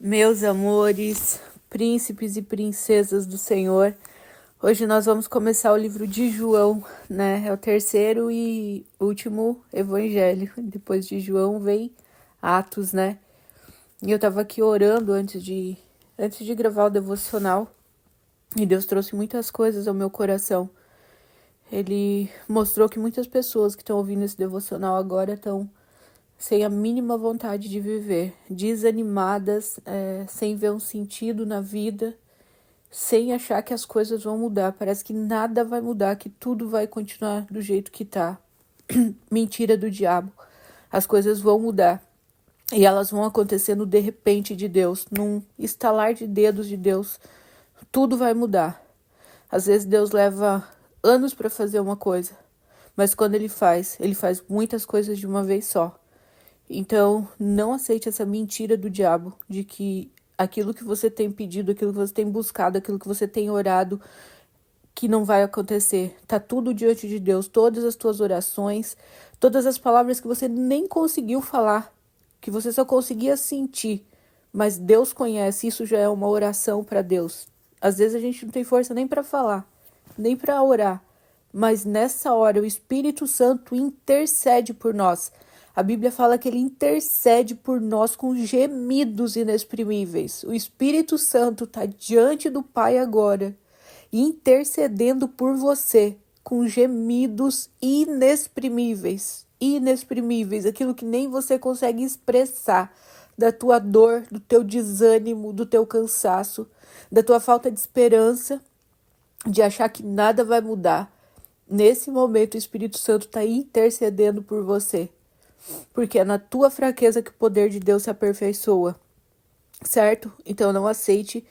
Meus amores, príncipes e princesas do Senhor, hoje nós vamos começar o livro de João, né? É o terceiro e último evangelho. Depois de João vem Atos, né? E eu tava aqui orando antes de gravar o devocional e Deus trouxe muitas coisas ao meu coração. Ele mostrou que muitas pessoas que estão ouvindo esse devocional agora estão sem a mínima vontade de viver, desanimadas, sem ver um sentido na vida, sem achar que as coisas vão mudar. Parece que nada vai mudar, que tudo vai continuar do jeito que tá. Mentira do diabo. As coisas vão mudar. E elas vão acontecer no de repente de Deus, num estalar de dedos de Deus. Tudo vai mudar. Às vezes Deus leva anos para fazer uma coisa, mas quando Ele faz muitas coisas de uma vez só. Então, não aceite essa mentira do diabo de que aquilo que você tem pedido, aquilo que você tem buscado, aquilo que você tem orado, que não vai acontecer. Tá tudo diante de Deus, todas as tuas orações, todas as palavras que você nem conseguiu falar, que você só conseguia sentir, mas Deus conhece, isso já é uma oração para Deus. Às vezes a gente não tem força nem para falar, nem para orar, mas nessa hora o Espírito Santo intercede por nós. A Bíblia fala que ele intercede por nós com gemidos inexprimíveis. O Espírito Santo está diante do Pai agora, intercedendo por você com gemidos inexprimíveis. Inexprimíveis, aquilo que nem você consegue expressar, da tua dor, do teu desânimo, do teu cansaço, da tua falta de esperança, de achar que nada vai mudar. Nesse momento, o Espírito Santo está intercedendo por você. Porque é na tua fraqueza que o poder de Deus se aperfeiçoa, certo? Então não aceite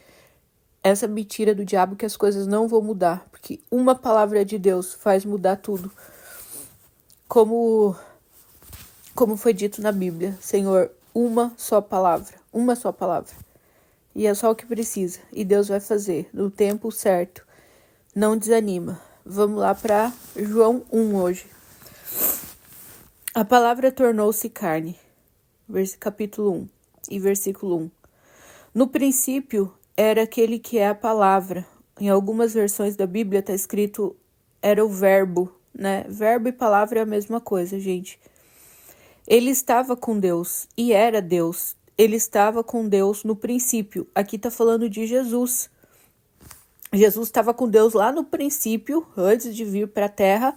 essa mentira do diabo que as coisas não vão mudar, porque uma palavra de Deus faz mudar tudo. Como foi dito na Bíblia, Senhor, uma só palavra. E é só o que precisa, e Deus vai fazer no tempo certo. Não desanima. Vamos lá para João 1 hoje. A palavra tornou-se carne, capítulo 1 e versículo 1. No princípio era aquele que é a palavra. Em algumas versões da Bíblia está escrito era o verbo, né? Verbo e palavra é a mesma coisa, gente. Ele estava com Deus e era Deus. Ele estava com Deus no princípio. Aqui está falando de Jesus. Jesus estava com Deus lá no princípio, antes de vir para a terra.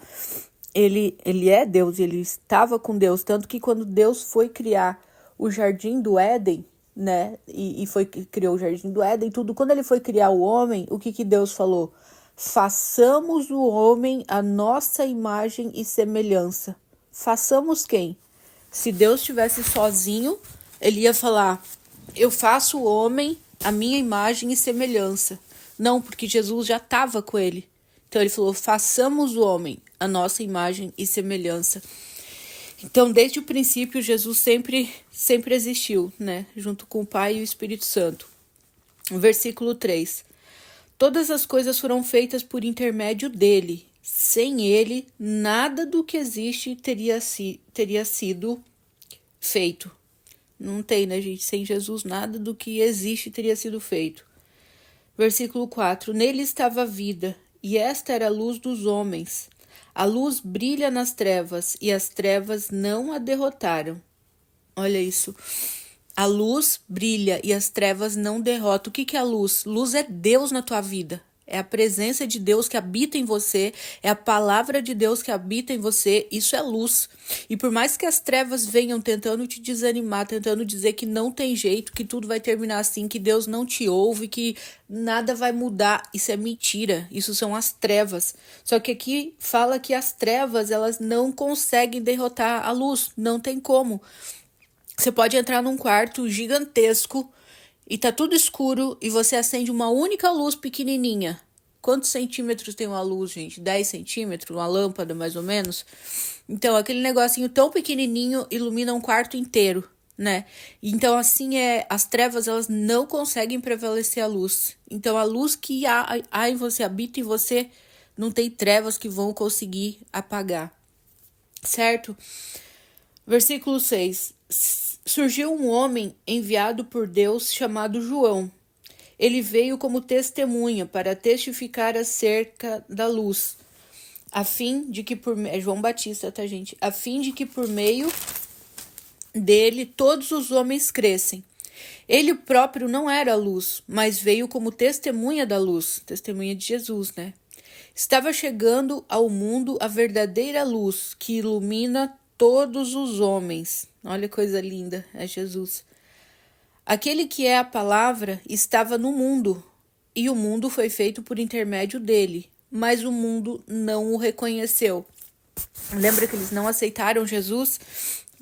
Ele é Deus, ele estava com Deus, tanto que quando Deus foi criar o Jardim do Éden, né, criou o Jardim do Éden, tudo, quando ele foi criar o homem, o que Deus falou? Façamos o homem a nossa imagem e semelhança. Façamos quem? Se Deus estivesse sozinho, ele ia falar, eu faço o homem a minha imagem e semelhança. Não, porque Jesus já estava com ele. Então ele falou, façamos o homem a nossa imagem e semelhança. Então, desde o princípio, Jesus sempre existiu, né? Junto com o Pai e o Espírito Santo. Versículo 3. Todas as coisas foram feitas por intermédio dele. Sem ele, nada do que existe teria sido feito. Não tem, né, gente? Sem Jesus, nada do que existe teria sido feito. Versículo 4. Nele estava a vida, e esta era a luz dos homens. A luz brilha nas trevas, e as trevas não a derrotaram. Olha isso. A luz brilha, e as trevas não derrotam. O que é a luz? Luz é Deus na tua vida. É a presença de Deus que habita em você, é a palavra de Deus que habita em você, isso é luz. E por mais que as trevas venham tentando te desanimar, tentando dizer que não tem jeito, que tudo vai terminar assim, que Deus não te ouve, que nada vai mudar, isso é mentira, isso são as trevas. Só que aqui fala que as trevas, elas não conseguem derrotar a luz, não tem como. Você pode entrar num quarto gigantesco, e tá tudo escuro e você acende uma única luz pequenininha. Quantos centímetros tem uma luz, gente? 10 centímetros? Uma lâmpada, mais ou menos? Então, aquele negocinho tão pequenininho ilumina um quarto inteiro, né? Então, assim, as trevas, elas não conseguem prevalecer a luz. Então, a luz que há em você, habita em você, não tem trevas que vão conseguir apagar. Certo? Versículo 6. surgiu um homem enviado por Deus chamado João. Ele veio como testemunha para testificar acerca da luz, a fim de que é João Batista, tá, gente? A fim de que por meio dele todos os homens crescem. Ele próprio não era a luz, mas veio como testemunha da luz, testemunha de Jesus, né? Estava chegando ao mundo a verdadeira luz que ilumina todos os homens. Olha que coisa linda, é Jesus. Aquele que é a palavra estava no mundo, e o mundo foi feito por intermédio dele, mas o mundo não o reconheceu. Lembra que eles não aceitaram Jesus?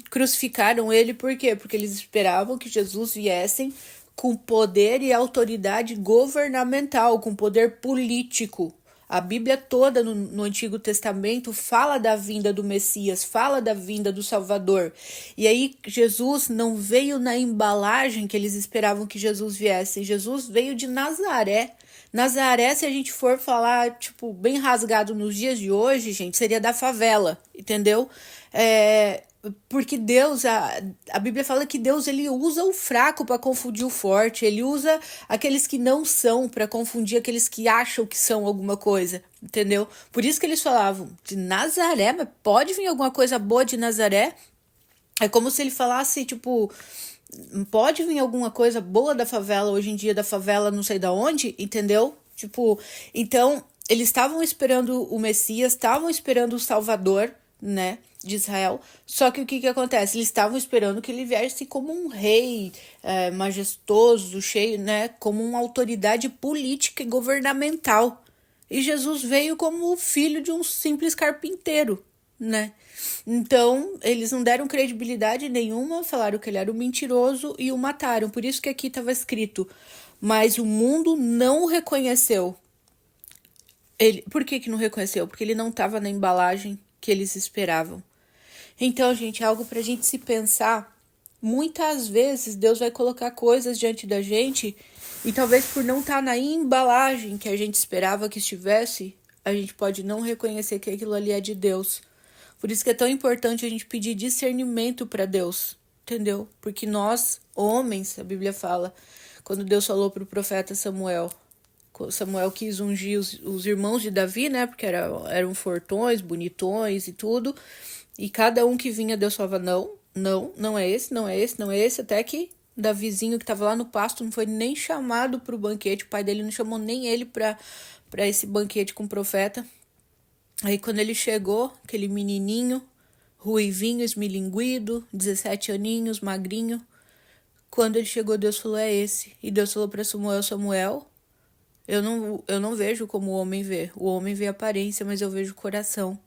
Crucificaram ele por quê? Porque eles esperavam que Jesus viesse com poder e autoridade governamental, com poder político. A Bíblia toda no Antigo Testamento fala da vinda do Messias, fala da vinda do Salvador. E aí Jesus não veio na embalagem que eles esperavam que Jesus viesse. Jesus veio de Nazaré. Nazaré, se a gente for falar, tipo, bem rasgado nos dias de hoje, gente, seria da favela, entendeu? Porque Deus, a Bíblia fala que Deus ele usa o fraco para confundir o forte, ele usa aqueles que não são para confundir aqueles que acham que são alguma coisa, entendeu? Por isso que eles falavam de Nazaré, mas pode vir alguma coisa boa de Nazaré? É como se ele falasse, tipo, pode vir alguma coisa boa da favela hoje em dia, da favela não sei da onde, entendeu? Tipo, então eles estavam esperando o Messias, estavam esperando o Salvador, né, de Israel, só que o que acontece? Eles estavam esperando que ele viesse como um rei majestoso, cheio, né, como uma autoridade política e governamental, e Jesus veio como o filho de um simples carpinteiro, né? Então, eles não deram credibilidade nenhuma, falaram que ele era um mentiroso e o mataram, por isso que aqui estava escrito, mas o mundo não o reconheceu. Por que não reconheceu? Porque ele não estava na embalagem que eles esperavam. Então, gente, é algo para a gente se pensar. Muitas vezes Deus vai colocar coisas diante da gente e talvez por não estar na embalagem que a gente esperava que estivesse, a gente pode não reconhecer que aquilo ali é de Deus. Por isso que é tão importante a gente pedir discernimento para Deus, entendeu? Porque nós, homens, a Bíblia fala, quando Deus falou para o profeta Samuel quis ungir os irmãos de Davi, né? Porque eram fortões, bonitões e tudo. E cada um que vinha, Deus falava, não é esse, não é esse, não é esse. Até que Davizinho, que estava lá no pasto, não foi nem chamado para o banquete. O pai dele não chamou nem ele para esse banquete com o profeta. Aí quando ele chegou, aquele menininho, ruivinho, esmilinguido, 17 aninhos, magrinho. Quando ele chegou, Deus falou, é esse. E Deus falou para Samuel, eu não vejo como o homem vê. O homem vê a aparência, mas eu vejo o coração.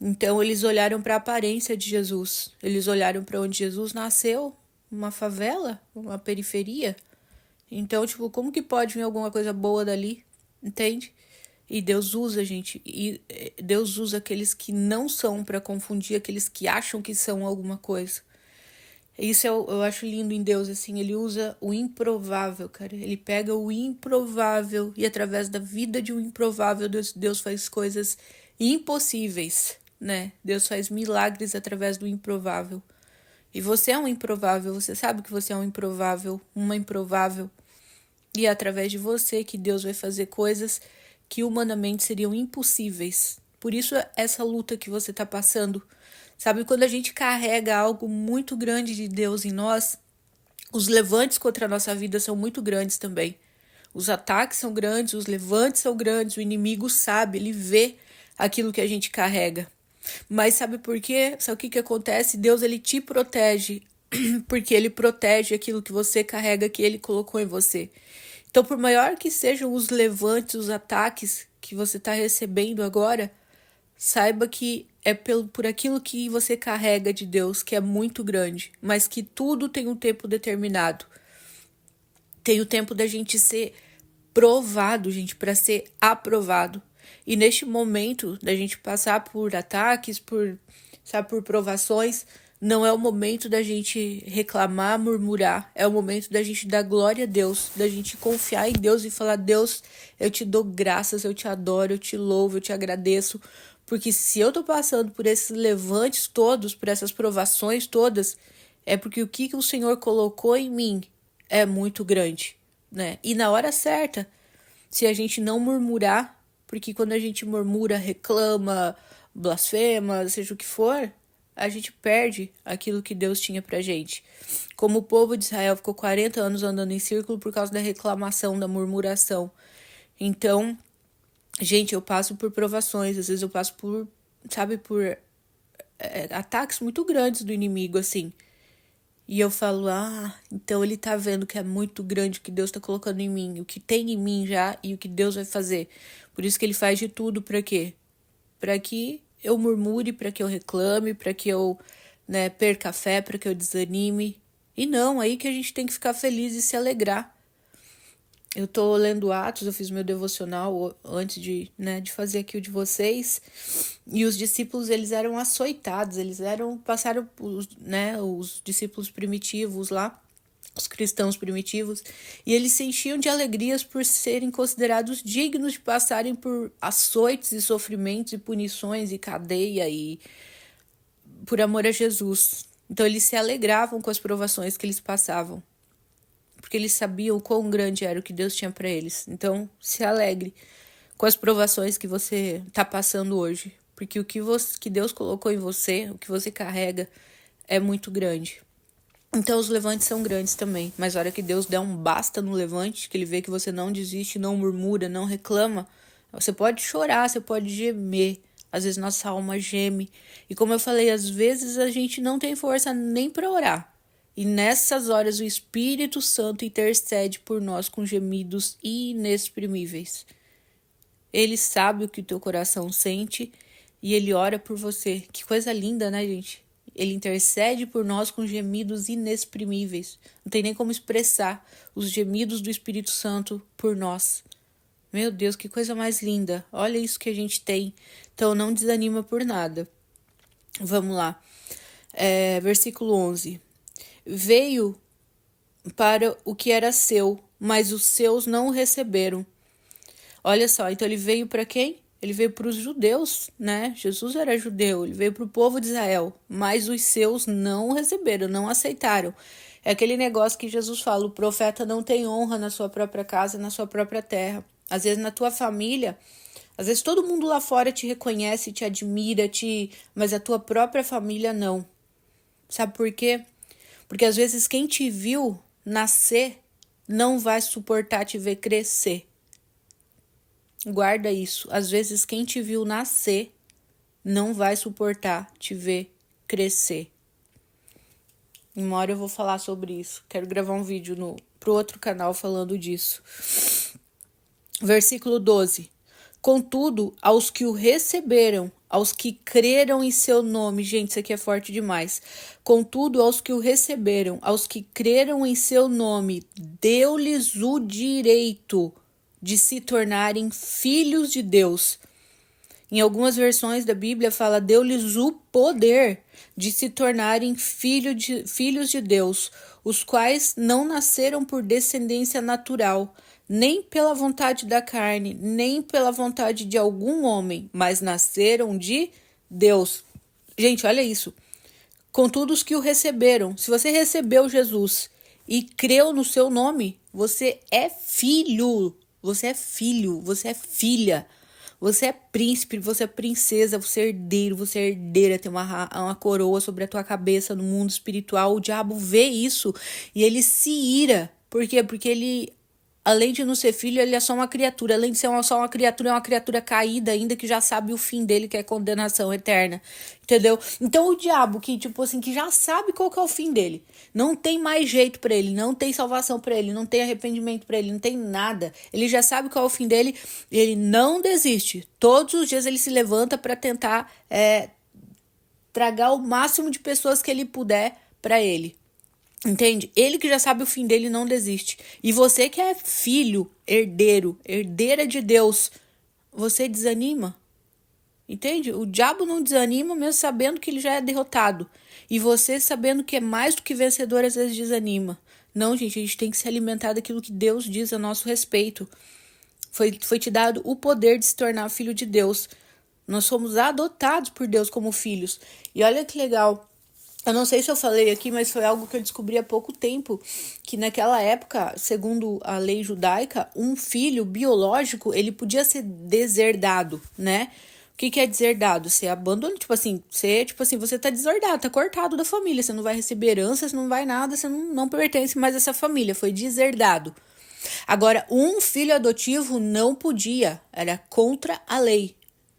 Então, eles olharam para a aparência de Jesus. Eles olharam para onde Jesus nasceu, uma favela, uma periferia. Então, tipo, como que pode vir alguma coisa boa dali? Entende? E Deus usa, gente. E Deus usa aqueles que não são para confundir aqueles que acham que são alguma coisa. Isso eu acho lindo em Deus, assim, ele usa o improvável, cara, ele pega o improvável e através da vida de um improvável, Deus faz coisas impossíveis, né? Deus faz milagres através do improvável. E você é um improvável, você sabe que você é um improvável, uma improvável. E é através de você que Deus vai fazer coisas que humanamente seriam impossíveis. Por isso essa luta que você está passando. Sabe, quando a gente carrega algo muito grande de Deus em nós, os levantes contra a nossa vida são muito grandes também. Os ataques são grandes, os levantes são grandes, o inimigo sabe, ele vê aquilo que a gente carrega. Mas sabe por quê? Sabe o que acontece? Deus, ele te protege, porque ele protege aquilo que você carrega, que ele colocou em você. Então, por maior que sejam os levantes, os ataques que você está recebendo agora, saiba que é por aquilo que você carrega de Deus, que é muito grande, mas que tudo tem um tempo determinado. Tem o tempo da gente ser provado, gente, para ser aprovado. E neste momento da gente passar por ataques, por provações, não é o momento da gente reclamar, murmurar. É o momento da gente dar glória a Deus, da gente confiar em Deus e falar, Deus, eu te dou graças, eu te adoro, eu te louvo, eu te agradeço. Porque se eu tô passando por esses levantes todos, por essas provações todas, É porque o que o Senhor colocou em mim é muito grande, né? E na hora certa, se a gente não murmurar, porque quando a gente murmura, reclama, blasfema, seja o que for, a gente perde aquilo que Deus tinha pra gente. Como o povo de Israel ficou 40 anos andando em círculo por causa da reclamação, da murmuração. Então, gente, eu passo por provações, às vezes eu passo por, sabe, por ataques muito grandes do inimigo, assim. E eu falo, então ele tá vendo que é muito grande o que Deus tá colocando em mim, o que tem em mim já e o que Deus vai fazer. Por isso que ele faz de tudo pra quê? Pra que eu murmure, pra que eu reclame, pra que eu, né, perca a fé, pra que eu desanime. E não, aí que a gente tem que ficar feliz e se alegrar. Eu tô lendo Atos, eu fiz meu devocional antes de fazer aqui o de vocês. E os discípulos, eles eram açoitados, passaram, os discípulos primitivos lá, os cristãos primitivos, e eles se enchiam de alegrias por serem considerados dignos de passarem por açoites e sofrimentos e punições e cadeia e por amor a Jesus. Então eles se alegravam com as provações que eles passavam, porque eles sabiam o quão grande era o que Deus tinha para eles. Então, se alegre com as provações que você está passando hoje, porque o que Deus colocou em você, o que você carrega, é muito grande. Então, os levantes são grandes também, mas a hora que Deus der um basta no levante, que ele vê que você não desiste, não murmura, não reclama, você pode chorar, você pode gemer. Às vezes nossa alma geme. E como eu falei, às vezes a gente não tem força nem para orar. E nessas horas o Espírito Santo intercede por nós com gemidos inexprimíveis. Ele sabe o que o teu coração sente e ele ora por você. Que coisa linda, né, gente? Ele intercede por nós com gemidos inexprimíveis. Não tem nem como expressar os gemidos do Espírito Santo por nós. Meu Deus, que coisa mais linda. Olha isso que a gente tem. Então não desanima por nada. Vamos lá. Versículo 11. Veio para o que era seu, mas os seus não o receberam. Olha só, então ele veio para quem? Ele veio para os judeus, né? Jesus era judeu, ele veio para o povo de Israel, mas os seus não o receberam, não aceitaram. É aquele negócio que Jesus fala, o profeta não tem honra na sua própria casa, na sua própria terra. Às vezes na tua família, às vezes todo mundo lá fora te reconhece, te admira, mas a tua própria família não. Sabe por quê? Porque às vezes quem te viu nascer não vai suportar te ver crescer. Guarda isso. Às vezes quem te viu nascer não vai suportar te ver crescer. Uma hora eu vou falar sobre isso. Quero gravar um vídeo pro outro canal falando disso. Versículo 12. Contudo, aos que o receberam, aos que creram em seu nome, gente, isso aqui é forte demais. Contudo, aos que o receberam, aos que creram em seu nome, deu-lhes o direito de se tornarem filhos de Deus. Em algumas versões da Bíblia fala, deu-lhes o poder de se tornarem filhos de Deus, os quais não nasceram por descendência natural, nem pela vontade da carne, nem pela vontade de algum homem, mas nasceram de Deus. Gente, olha isso. Contudo, os que o receberam, se você recebeu Jesus e creu no seu nome, você é filho, você é filho, você é filha. Você é príncipe, você é princesa, você é herdeiro, você é herdeira, tem uma coroa sobre a tua cabeça no mundo espiritual. O diabo vê isso e ele se ira. Por quê? Porque ele, além de não ser filho, ele é só uma criatura. Além de ser só uma criatura, é uma criatura caída ainda que já sabe o fim dele, que é condenação eterna. Entendeu? Então o diabo que, que já sabe qual que é o fim dele. Não tem mais jeito pra ele, não tem salvação pra ele, não tem arrependimento pra ele, não tem nada. Ele já sabe qual é o fim dele e ele não desiste. Todos os dias ele se levanta pra tentar tragar o máximo de pessoas que ele puder pra ele. Entende? Ele que já sabe o fim dele não desiste. E você que é filho, herdeiro, herdeira de Deus, você desanima. Entende? O diabo não desanima mesmo sabendo que ele já é derrotado. E você sabendo que é mais do que vencedor às vezes desanima. Não, gente, a gente tem que se alimentar daquilo que Deus diz a nosso respeito. Foi te dado o poder de se tornar filho de Deus. Nós somos adotados por Deus como filhos. E olha que legal. Eu não sei se eu falei aqui, mas foi algo que eu descobri há pouco tempo, que naquela época, segundo a lei judaica, um filho biológico, ele podia ser deserdado, né? O que é deserdado? Você abandona, você tá deserdado, tá cortado da família, você não vai receber herança, você não vai nada, você não pertence mais a essa família, foi deserdado. Agora, um filho adotivo não podia, era contra a lei.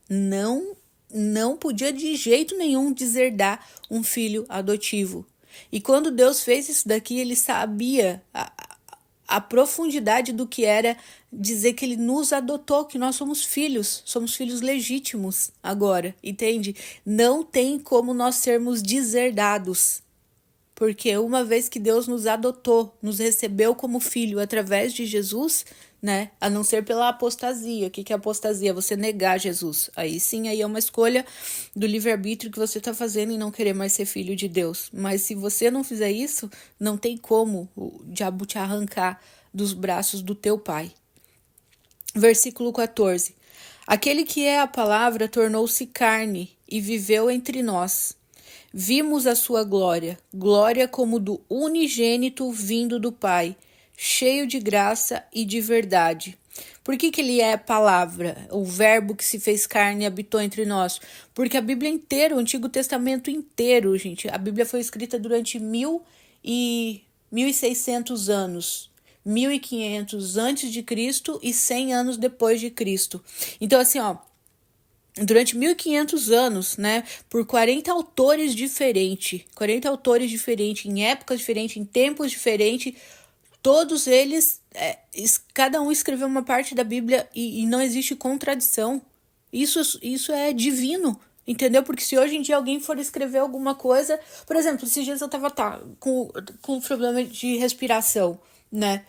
Não podia de jeito nenhum deserdar um filho adotivo. E quando Deus fez isso daqui, ele sabia a profundidade do que era dizer que ele nos adotou, que nós somos filhos legítimos agora, entende? Não tem como nós sermos deserdados. Porque uma vez que Deus nos adotou, nos recebeu como filho através de Jesus, né? A não ser pela apostasia. O que é apostasia? Você negar Jesus. Aí sim, aí é uma escolha do livre-arbítrio que você está fazendo e não querer mais ser filho de Deus. Mas se você não fizer isso, não tem como o diabo te arrancar dos braços do teu pai. Versículo 14. Aquele que é a palavra tornou-se carne e viveu entre nós. Vimos a sua glória, glória como do unigênito vindo do Pai, cheio de graça e de verdade. Por que ele é a palavra, o verbo que se fez carne e habitou entre nós? Porque a Bíblia inteira, o Antigo Testamento inteiro, gente, a Bíblia foi escrita durante 1.600 anos. 1.500 antes de Cristo e 100 anos depois de Cristo. Então, assim, durante 1.500 anos, né, por 40 autores diferentes, em épocas diferentes, em tempos diferentes, todos eles, cada um escreveu uma parte da Bíblia e não existe contradição. Isso é divino, entendeu? Porque se hoje em dia alguém for escrever alguma coisa, por exemplo, esses dias eu tava com problema de respiração, né?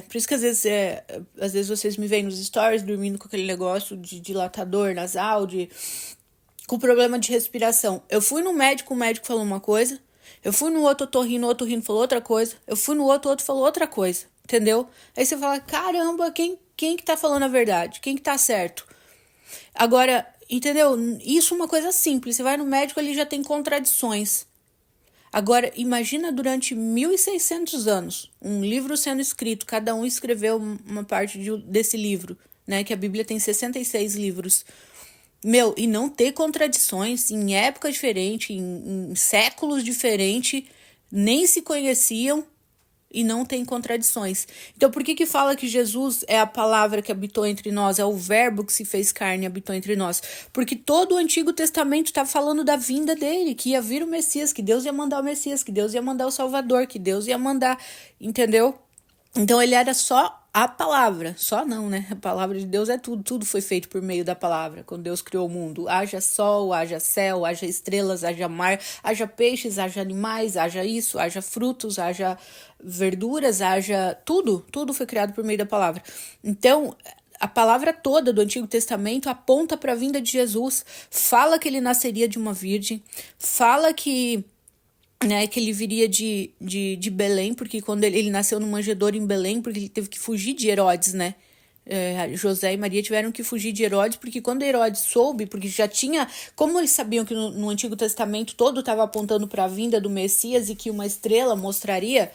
Por isso que às vezes vocês me veem nos stories dormindo com aquele negócio de dilatador nasal, com problema de respiração. Eu fui no médico, o médico falou uma coisa. Eu fui no outro otorrino, o otorrino falou outra coisa. Eu fui no outro, o outro falou outra coisa. Entendeu? Aí você fala, caramba, quem que tá falando a verdade? Quem que tá certo? Agora, entendeu? Isso é uma coisa simples. Você vai no médico, ele já tem contradições. Agora, imagina durante 1.600 anos, um livro sendo escrito, cada um escreveu uma parte desse livro, né? Que a Bíblia tem 66 livros. E não ter contradições em época diferente, em séculos diferentes, nem se conheciam e não tem contradições. Então, por que fala que Jesus é a palavra que habitou entre nós, é o verbo que se fez carne e habitou entre nós? Porque todo o Antigo Testamento está falando da vinda dele, que ia vir o Messias, que Deus ia mandar o Messias, que Deus ia mandar o Salvador, que Deus ia mandar, entendeu? Então ele era só a palavra, só não, né? A palavra de Deus é tudo foi feito por meio da palavra. Quando Deus criou o mundo, haja sol, haja céu, haja estrelas, haja mar, haja peixes, haja animais, haja isso, haja frutos, haja verduras, haja tudo foi criado por meio da palavra. Então, a palavra toda do Antigo Testamento aponta para a vinda de Jesus, fala que ele nasceria de uma virgem, fala que ele viria de Belém, porque quando ele nasceu no manjedouro em Belém, porque ele teve que fugir de Herodes, né? José e Maria tiveram que fugir de Herodes, porque quando Herodes soube, porque já tinha, como eles sabiam que no Antigo Testamento todo estava apontando para a vinda do Messias e que uma estrela mostraria,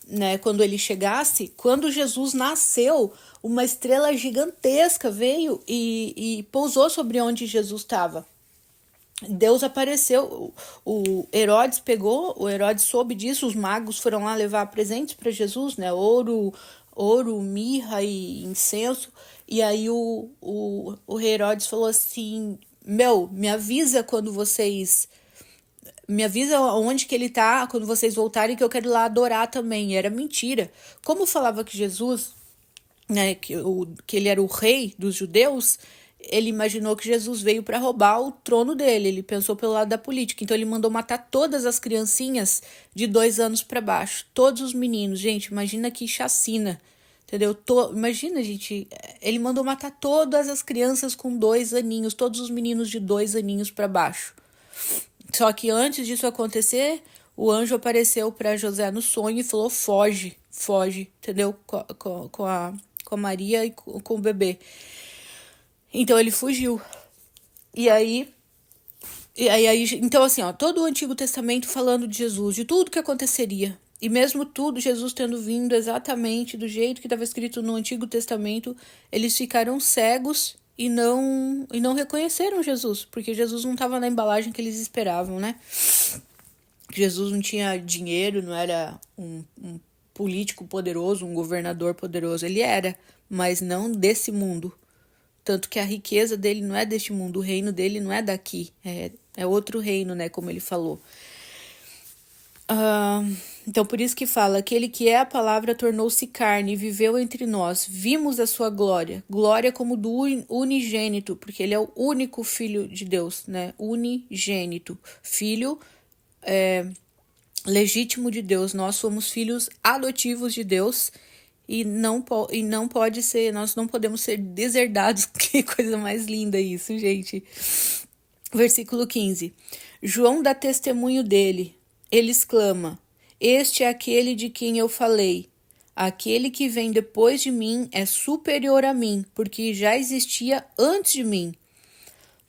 né, quando ele chegasse, quando Jesus nasceu, uma estrela gigantesca veio e pousou sobre onde Jesus estava. Deus apareceu, o Herodes soube disso, os magos foram lá levar presentes para Jesus, né, ouro, mirra e incenso, e aí o Herodes falou assim, me avisa onde que ele tá, quando vocês voltarem, que eu quero ir lá adorar também. E era mentira. Como falava que Jesus, né, que ele era o rei dos judeus, ele imaginou que Jesus veio para roubar o trono dele, ele pensou pelo lado da política, então ele mandou matar todas as criancinhas de 2 anos para baixo, todos os meninos. Gente, imagina que chacina, entendeu? Imagina, gente, ele mandou matar todas as crianças com 2 aninhos, todos os meninos de 2 aninhos para baixo. Só que antes disso acontecer, o anjo apareceu para José no sonho e falou, foge, entendeu? Com a Maria e com o bebê. Então ele fugiu. E aí Então assim, ó, todo o Antigo Testamento falando de Jesus, de tudo que aconteceria. E mesmo tudo, Jesus tendo vindo exatamente do jeito que estava escrito no Antigo Testamento, eles ficaram cegos e não reconheceram Jesus, porque Jesus não estava na embalagem que eles esperavam, né? Jesus não tinha dinheiro, não era um político poderoso, um governador poderoso. Ele era, mas não desse mundo. Tanto que a riqueza dele não é deste mundo, o reino dele não é daqui, é outro reino, né, como ele falou. Então, por isso que fala, aquele que é a palavra tornou-se carne e viveu entre nós. Vimos a sua glória, glória como do unigênito, porque ele é o único filho de Deus, né, unigênito, filho legítimo de Deus. Nós somos filhos adotivos de Deus e não pode ser, nós não podemos ser deserdados. Que coisa mais linda isso, gente. Versículo 15. João dá testemunho dele. Ele exclama: este é aquele de quem eu falei. Aquele que vem depois de mim é superior a mim, porque já existia antes de mim.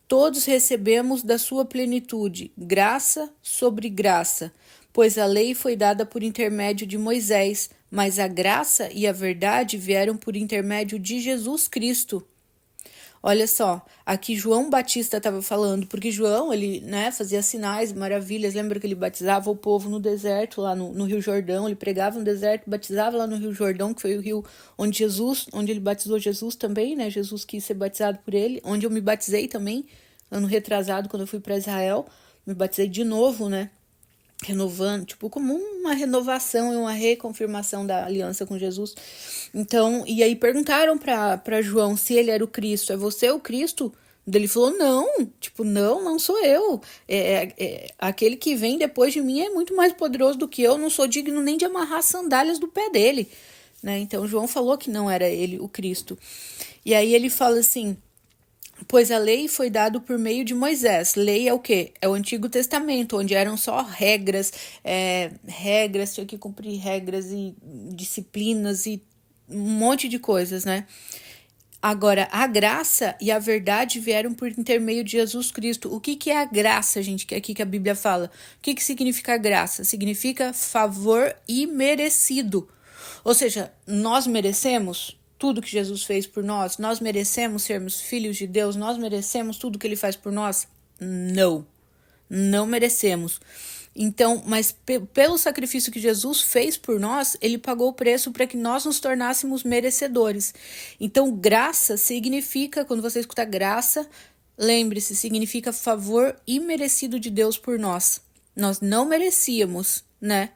Todos recebemos da sua plenitude, graça sobre graça, pois a lei foi dada por intermédio de Moisés, mas a graça e a verdade vieram por intermédio de Jesus Cristo. Olha só, aqui João Batista estava falando, porque João, ele, né, fazia sinais, maravilhas, lembra que ele batizava o povo no deserto, lá no Rio Jordão, ele pregava no deserto, batizava lá no Rio Jordão, que foi o rio onde ele batizou Jesus também, né, Jesus quis ser batizado por ele, onde eu me batizei também, ano retrasado, quando eu fui para Israel, me batizei de novo, né, renovando, tipo, como uma renovação e uma reconfirmação da aliança com Jesus. Então, e aí perguntaram para João se ele era o Cristo. É você o Cristo? Ele falou, não, tipo, não sou eu. Aquele que vem depois de mim é muito mais poderoso do que eu, não sou digno nem de amarrar as sandálias do pé dele, né? Então, João falou que não era ele o Cristo. E aí ele fala assim, pois a lei foi dada por meio de Moisés. Lei é o quê? É o Antigo Testamento, onde eram só regras, tinha que cumprir regras e disciplinas e um monte de coisas, né? Agora, a graça e a verdade vieram por intermeio de Jesus Cristo. O que é a graça, gente, que aqui que a Bíblia fala? O que significa graça? Significa favor imerecido. Ou seja, nós merecemos tudo que Jesus fez por nós? Nós merecemos sermos filhos de Deus? Nós merecemos tudo que ele faz por nós? Não merecemos. Então, mas pelo sacrifício que Jesus fez por nós, ele pagou o preço para que nós nos tornássemos merecedores. Então, graça significa, quando você escuta graça, lembre-se, significa favor imerecido de Deus por nós. Nós não merecíamos, né?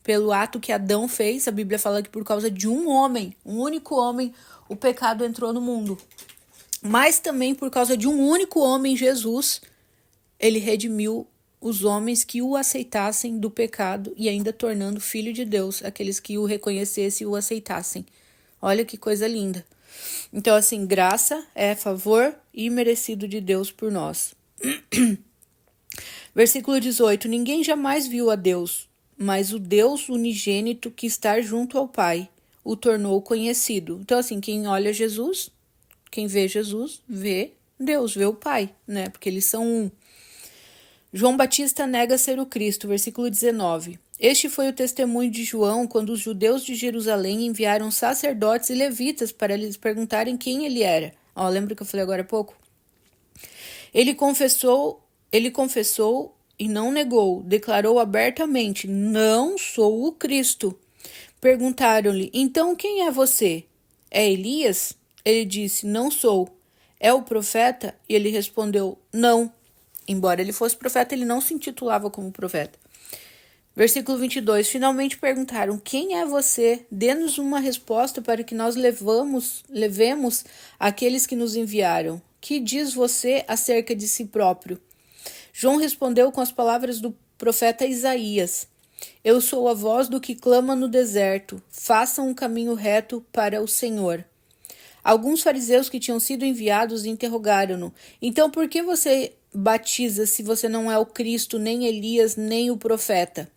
Pelo ato que Adão fez, a Bíblia fala que por causa de um homem, um único homem, o pecado entrou no mundo. Mas também por causa de um único homem, Jesus, ele redimiu os homens que o aceitassem do pecado e ainda tornando filho de Deus, aqueles que o reconhecessem e o aceitassem. Olha que coisa linda. Então, assim, graça é favor imerecido de Deus por nós. Versículo 18. Ninguém jamais viu a Deus, mas o Deus unigênito que está junto ao Pai o tornou conhecido. Então, assim, quem olha Jesus, quem vê Jesus, vê Deus, vê o Pai, né? Porque eles são um. João Batista nega ser o Cristo, versículo 19. Este foi o testemunho de João quando os judeus de Jerusalém enviaram sacerdotes e levitas para lhes perguntarem quem ele era. Lembra que eu falei agora há pouco? Ele confessou e não negou, declarou abertamente, não sou o Cristo. Perguntaram-lhe, então quem é você? É Elias? Ele disse, não sou. É o profeta? E ele respondeu, não. Embora ele fosse profeta, ele não se intitulava como profeta. Versículo 22. Finalmente perguntaram, quem é você? Dê-nos uma resposta para que nós levemos aqueles que nos enviaram. Que diz você acerca de si próprio? João respondeu com as palavras do profeta Isaías. Eu sou a voz do que clama no deserto. Façam um caminho reto para o Senhor. Alguns fariseus que tinham sido enviados interrogaram-no. Então por que você batiza se você não é o Cristo, nem Elias, nem o profeta?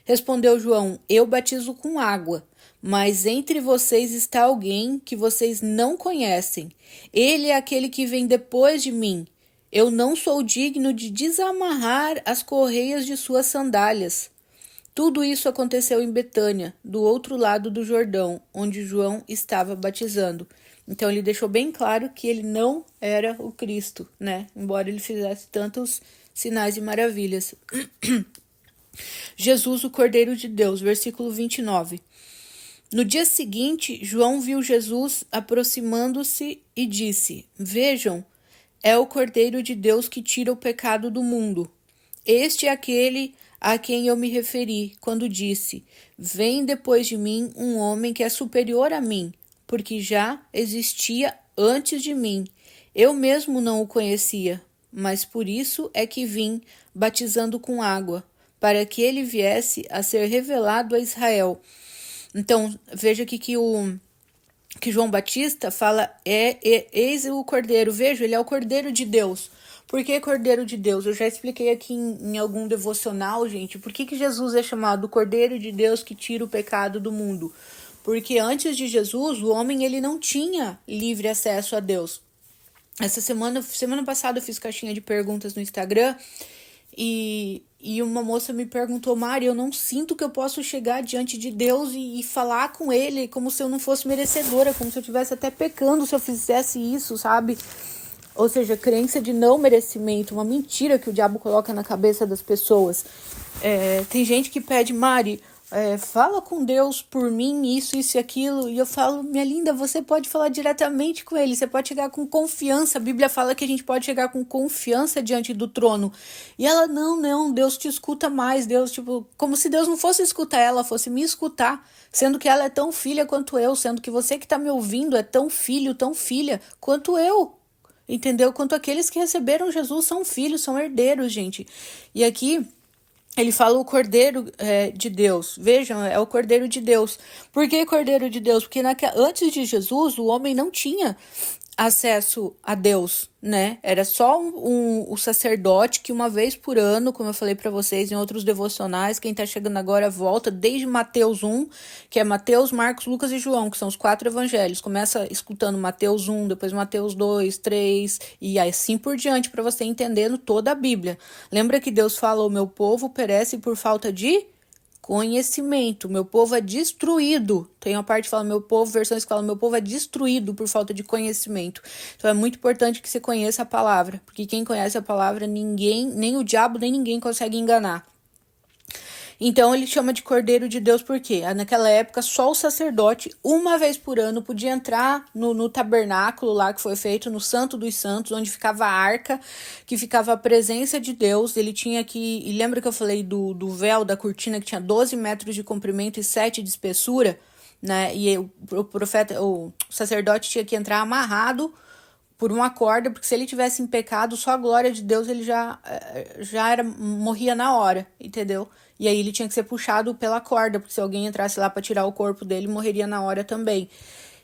Respondeu João, eu batizo com água, mas entre vocês está alguém que vocês não conhecem. Ele é aquele que vem depois de mim. Eu não sou digno de desamarrar as correias de suas sandálias. Tudo isso aconteceu em Betânia, do outro lado do Jordão, onde João estava batizando. Então ele deixou bem claro que ele não era o Cristo, né? Embora ele fizesse tantos sinais e maravilhas. Jesus, o Cordeiro de Deus, versículo 29. No dia seguinte, João viu Jesus aproximando-se e disse: Vejam, é o Cordeiro de Deus que tira o pecado do mundo. Este é aquele a quem eu me referi quando disse: Vem depois de mim um homem que é superior a mim, porque já existia antes de mim. Eu mesmo não o conhecia, mas por isso é que vim batizando com água, para que ele viesse a ser revelado a Israel. Então, veja aqui que João Batista fala, eis o Cordeiro, veja, ele é o Cordeiro de Deus. Por que Cordeiro de Deus? Eu já expliquei aqui em algum devocional, gente, por que Jesus é chamado Cordeiro de Deus que tira o pecado do mundo? Porque antes de Jesus, o homem ele não tinha livre acesso a Deus. Essa semana passada eu fiz caixinha de perguntas no Instagram e uma moça me perguntou: Mari, eu não sinto que eu posso chegar diante de Deus e falar com ele como se eu não fosse merecedora, como se eu estivesse até pecando se eu fizesse isso, sabe? Ou seja, crença de não merecimento, uma mentira que o diabo coloca na cabeça das pessoas. Tem gente que pede: Mari, fala com Deus por mim, isso e aquilo. E eu falo: minha linda, você pode falar diretamente com ele, você pode chegar com confiança. A Bíblia fala que a gente pode chegar com confiança diante do trono. E ela: não, Deus te escuta mais. Deus, como se Deus não fosse escutar ela, fosse me escutar, sendo que ela é tão filha quanto eu, sendo que você que está me ouvindo é tão filho, tão filha quanto eu. Entendeu? Quanto aqueles que receberam Jesus são filhos, são herdeiros, gente. E aqui ele fala o Cordeiro de Deus. Vejam, é o Cordeiro de Deus. Por que Cordeiro de Deus? Porque antes de Jesus, o homem não tinha acesso a Deus, né? Era só o sacerdote que uma vez por ano, como eu falei para vocês em outros devocionais, quem tá chegando agora volta desde Mateus 1, que é Mateus, Marcos, Lucas e João, que são os 4 evangelhos. Começa escutando Mateus 1, depois Mateus 2, 3 e assim por diante, para você entendendo toda a Bíblia. Lembra que Deus fala: o meu povo perece por falta de conhecimento, meu povo é destruído. Tem uma parte que fala meu povo, versões que falam meu povo é destruído por falta de conhecimento. Então é muito importante que você conheça a palavra, porque quem conhece a palavra, ninguém, nem o diabo, nem ninguém consegue enganar. Então ele chama de Cordeiro de Deus porque naquela época só o sacerdote, uma vez por ano, podia entrar no tabernáculo lá que foi feito, no Santo dos Santos, onde ficava a arca, que ficava a presença de Deus. Ele tinha que... E lembra que eu falei do véu, da cortina, que tinha 12 metros de comprimento e 7 de espessura, né? E o sacerdote tinha que entrar amarrado por uma corda, porque se ele tivesse em pecado, só a glória de Deus ele já morria na hora, entendeu? E aí ele tinha que ser puxado pela corda, porque se alguém entrasse lá para tirar o corpo dele, morreria na hora também.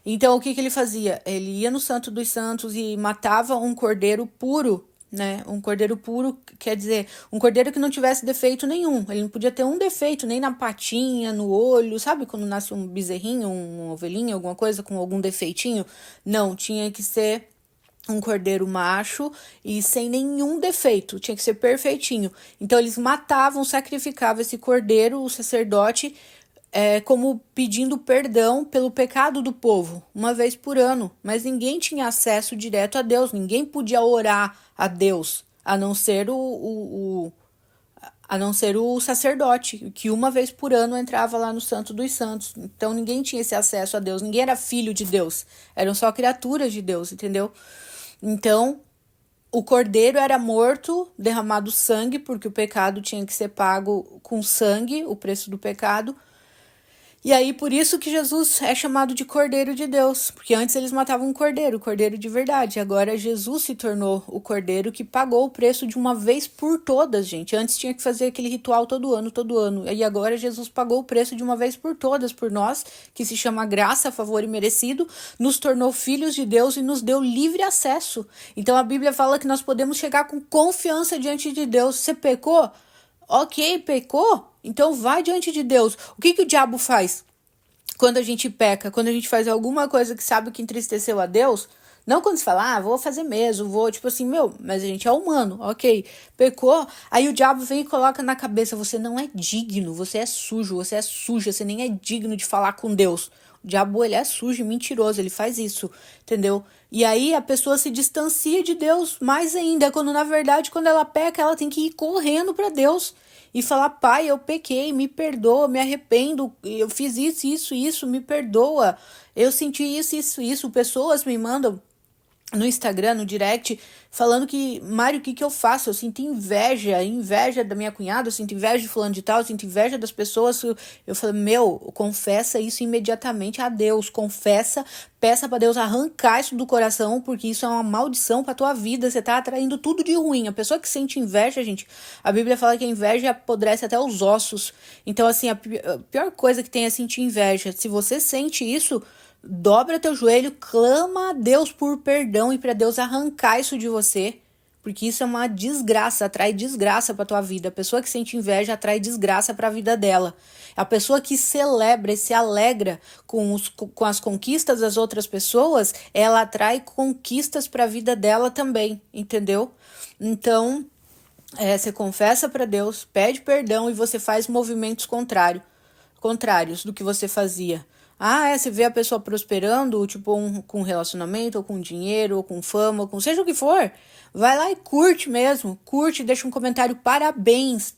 Então o que ele fazia? Ele ia no Santo dos Santos e matava um cordeiro puro, né? Um cordeiro puro quer dizer um cordeiro que não tivesse defeito nenhum. Ele não podia ter um defeito nem na patinha, no olho, sabe quando nasce um bezerrinho, uma ovelhinha, alguma coisa com algum defeitinho? Não, tinha que ser um cordeiro macho e sem nenhum defeito, tinha que ser perfeitinho. Então eles matavam, sacrificavam esse cordeiro, o sacerdote, como pedindo perdão pelo pecado do povo, uma vez por ano. Mas ninguém tinha acesso direto a Deus, ninguém podia orar a Deus, a não ser o sacerdote, que uma vez por ano entrava lá no Santo dos Santos. Então ninguém tinha esse acesso a Deus, ninguém era filho de Deus, eram só criaturas de Deus, entendeu? Então, o cordeiro era morto, derramado sangue, porque o pecado tinha que ser pago com sangue, o preço do pecado. E aí, por isso que Jesus é chamado de Cordeiro de Deus, porque antes eles matavam um cordeiro, o cordeiro de verdade. Agora Jesus se tornou o cordeiro que pagou o preço de uma vez por todas, gente. Antes tinha que fazer aquele ritual todo ano. E agora Jesus pagou o preço de uma vez por todas por nós, que se chama graça, favor e merecido, nos tornou filhos de Deus e nos deu livre acesso. Então a Bíblia fala que nós podemos chegar com confiança diante de Deus. Você pecou? Ok, pecou? Então vai diante de Deus. O que o diabo faz quando a gente peca? Quando a gente faz alguma coisa que sabe que entristeceu a Deus, Não quando você fala, vou fazer mesmo, vou, tipo assim, mas a gente é humano, ok, pecou, aí o diabo vem e coloca na cabeça, você não é digno, você é sujo, você é suja, você nem é digno de falar com Deus. O diabo, ele é sujo e mentiroso, ele faz isso, entendeu? E aí a pessoa se distancia de Deus mais ainda, quando na verdade, quando ela peca, ela tem que ir correndo para Deus e falar, pai, eu pequei, me perdoa, me arrependo, eu fiz isso, me perdoa, eu senti isso. Pessoas me mandam no Instagram, no direct, falando que, Mário, o que eu faço? Eu sinto inveja da minha cunhada, eu sinto inveja de fulano de tal, eu sinto inveja das pessoas. Eu falei, confessa isso imediatamente a Deus, confessa, peça para Deus arrancar isso do coração, porque isso é uma maldição para tua vida, você tá atraindo tudo de ruim. A pessoa que sente inveja, gente, a Bíblia fala que a inveja apodrece até os ossos. Então, assim, a pior coisa que tem é sentir inveja. Se você sente isso, dobra teu joelho, clama a Deus por perdão e para Deus arrancar isso de você, porque isso é uma desgraça, atrai desgraça para tua vida. A pessoa que sente inveja atrai desgraça para a vida dela. A pessoa que celebra e se alegra com as conquistas das outras pessoas, ela atrai conquistas para a vida dela também, entendeu? Então, você confessa para Deus, pede perdão e você faz movimentos contrários do que você fazia. Você vê a pessoa prosperando, tipo, com relacionamento, ou com dinheiro, ou com fama, ou com seja o que for. Vai lá e curte mesmo. Curte, deixa um comentário, parabéns,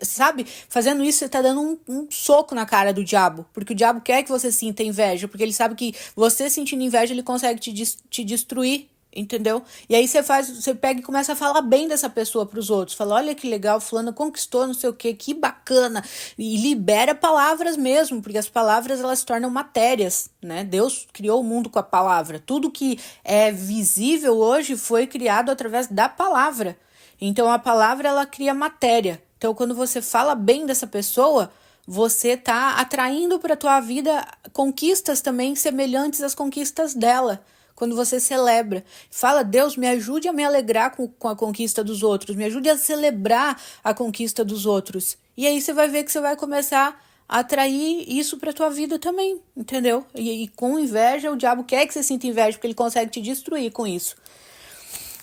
sabe? Fazendo isso, você tá dando um soco na cara do diabo. Porque o diabo quer que você sinta inveja, porque ele sabe que você sentindo inveja, ele consegue te destruir. Entendeu? E aí você pega e começa a falar bem dessa pessoa para os outros. Fala, olha que legal, fulano conquistou, não sei o que bacana. E libera palavras mesmo, porque as palavras elas se tornam matérias, né? Deus criou o mundo com a palavra. Tudo que é visível hoje foi criado através da palavra. Então a palavra ela cria matéria. Então quando você fala bem dessa pessoa, você tá atraindo para tua vida conquistas também semelhantes às conquistas dela. Quando você celebra, fala, Deus, me ajude a me alegrar com a conquista dos outros, me ajude a celebrar a conquista dos outros. E aí você vai ver que você vai começar a atrair isso para tua vida também, entendeu? E com inveja, o diabo quer que você sinta inveja, porque ele consegue te destruir com isso.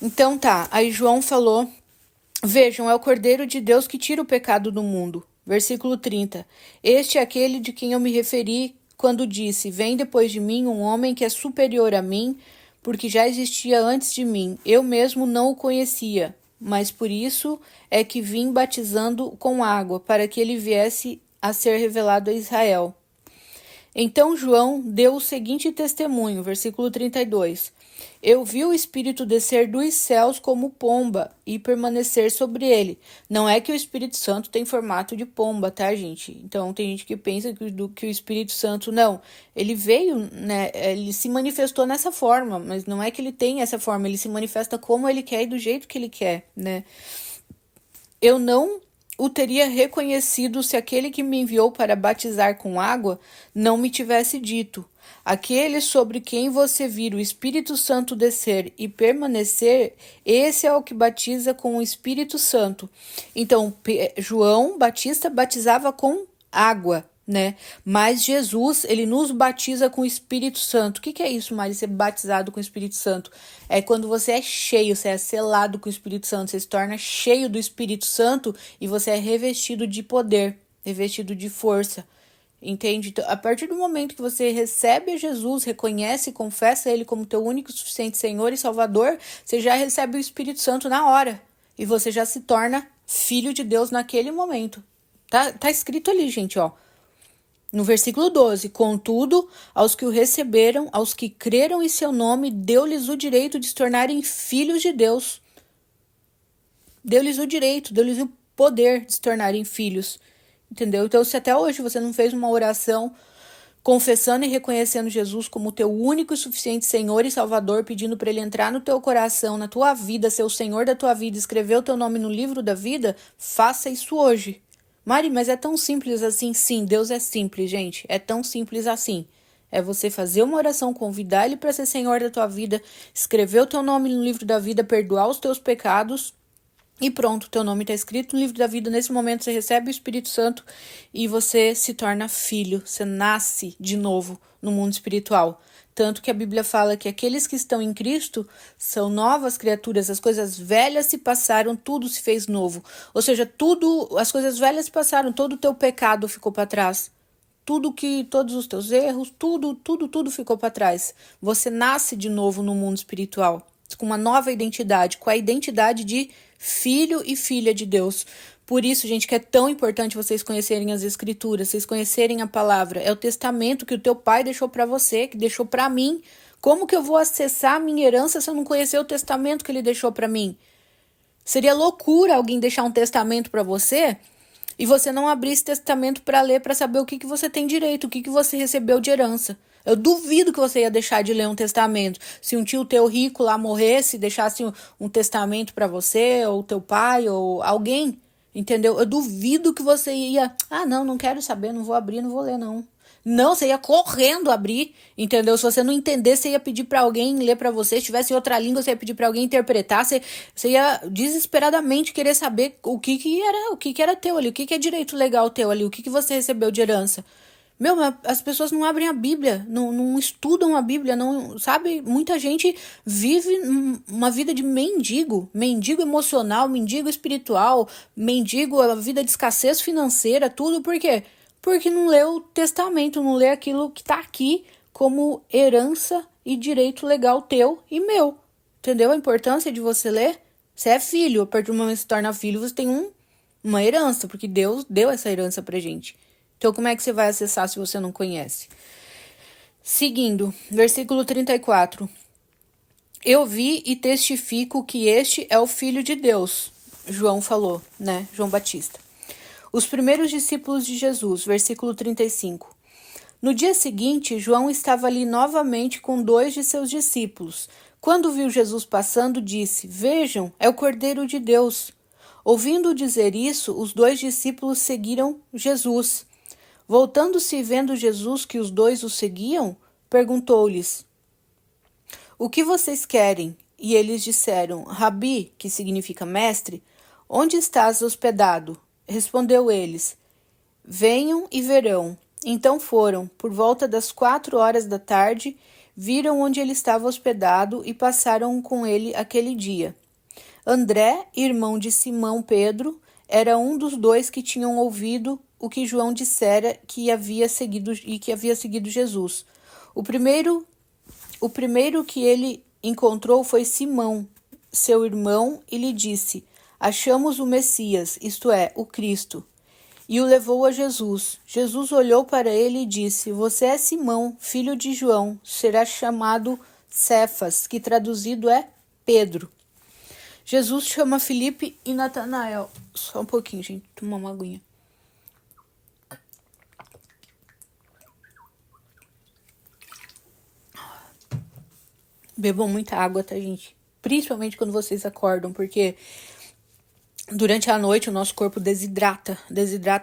Então tá, aí João falou, vejam, é o Cordeiro de Deus que tira o pecado do mundo. Versículo 30. Este é aquele de quem eu me referi quando disse, vem depois de mim um homem que é superior a mim, porque já existia antes de mim. Eu mesmo não o conhecia, mas por isso é que vim batizando com água, para que ele viesse a ser revelado a Israel. Então João deu o seguinte testemunho, versículo 32. Eu vi o Espírito descer dos céus como pomba e permanecer sobre ele. Não é que o Espírito Santo tem formato de pomba, tá, gente? Então tem gente que pensa que o Espírito Santo, não. Ele veio, né? Ele se manifestou nessa forma, mas não é que ele tem essa forma. Ele se manifesta como ele quer e do jeito que ele quer, né? Eu não o teria reconhecido se aquele que me enviou para batizar com água não me tivesse dito. Aquele sobre quem você vir o Espírito Santo descer e permanecer, esse é o que batiza com o Espírito Santo. Então, João Batista batizava com água, né? Mas Jesus, ele nos batiza com o Espírito Santo. O que é isso, Mari? Ser batizado com o Espírito Santo? É quando você é cheio, você é selado com o Espírito Santo, você se torna cheio do Espírito Santo e você é revestido de poder, revestido de força. Entende? Então, a partir do momento que você recebe Jesus, reconhece e confessa Ele como teu único e suficiente Senhor e Salvador, você já recebe o Espírito Santo na hora. E você já se torna filho de Deus naquele momento. Tá escrito ali, gente, ó. No versículo 12, contudo, aos que o receberam, aos que creram em seu nome, deu-lhes o direito de se tornarem filhos de Deus. Deu-lhes o direito, deu-lhes o poder de se tornarem filhos. Entendeu? Então, se até hoje você não fez uma oração confessando e reconhecendo Jesus como teu único e suficiente Senhor e Salvador, pedindo para Ele entrar no teu coração, na tua vida, ser o Senhor da tua vida, escrever o teu nome no livro da vida, faça isso hoje. Mari, mas é tão simples assim? Sim, Deus é simples, gente. É tão simples assim. É você fazer uma oração, convidar Ele para ser Senhor da tua vida, escrever o teu nome no livro da vida, perdoar os teus pecados. E pronto, teu nome está escrito no livro da vida. Nesse momento você recebe o Espírito Santo e você se torna filho. Você nasce de novo no mundo espiritual. Tanto que a Bíblia fala que aqueles que estão em Cristo são novas criaturas, as coisas velhas se passaram, tudo se fez novo. Ou seja, as coisas velhas se passaram, todo o teu pecado ficou para trás. Todos os teus erros, tudo ficou para trás. Você nasce de novo no mundo espiritual, com uma nova identidade, com a identidade de filho e filha de Deus. Por isso, gente, que é tão importante vocês conhecerem as Escrituras, vocês conhecerem a palavra. É o testamento que o teu pai deixou para você, que deixou para mim. Como que eu vou acessar a minha herança se eu não conhecer o testamento que ele deixou para mim? Seria loucura alguém deixar um testamento para você e você não abrir esse testamento para ler, para saber o que você tem direito, o que você recebeu de herança. Eu duvido que você ia deixar de ler um testamento. Se um tio teu rico lá morresse, deixasse um testamento para você, ou teu pai, ou alguém, entendeu? Eu duvido que você ia... não quero saber, não vou abrir, não vou ler, não. Não, você ia correndo abrir, entendeu? Se você não entender, você ia pedir para alguém ler para você. Se tivesse outra língua, você ia pedir para alguém interpretar. Você ia desesperadamente querer saber o que era teu ali, o que é direito legal teu ali, o que você recebeu de herança. As pessoas não abrem a Bíblia, não estudam a Bíblia, não, sabe? Muita gente vive uma vida de mendigo emocional, mendigo espiritual, a vida de escassez financeira, tudo. Por quê? Porque não lê o testamento, não lê aquilo que está aqui como herança e direito legal teu e meu. Entendeu a importância de você ler? Você é filho, a partir do momento que você se torna filho, você tem uma herança, porque Deus deu essa herança pra gente. Então, como é que você vai acessar se você não conhece? Seguindo, versículo 34. Eu vi e testifico que este é o Filho de Deus. João falou, né? João Batista. Os primeiros discípulos de Jesus, versículo 35. No dia seguinte, João estava ali novamente com 2 de seus discípulos. Quando viu Jesus passando, disse: Vejam, é o Cordeiro de Deus. Ouvindo dizer isso, os 2 discípulos seguiram Jesus. Voltando-se e vendo Jesus que os 2 o seguiam, perguntou-lhes: O que vocês querem? E eles disseram: Rabi, que significa mestre, onde estás hospedado? Respondeu eles: Venham e verão. Então foram, por volta das 4 horas da tarde, viram onde ele estava hospedado e passaram com ele aquele dia. André, irmão de Simão Pedro, era um dos 2 que tinham ouvido o que João dissera que havia seguido Jesus. O primeiro que ele encontrou foi Simão, seu irmão, e lhe disse: Achamos o Messias, isto é, o Cristo. E o levou a Jesus. Jesus olhou para ele e disse: Você é Simão, filho de João, será chamado Cefas, que traduzido é Pedro. Jesus chama Filipe e Natanael. Só um pouquinho, gente, tomar uma aguinha. Bebam muita água, tá, gente? Principalmente quando vocês acordam, porque durante a noite o nosso corpo desidrata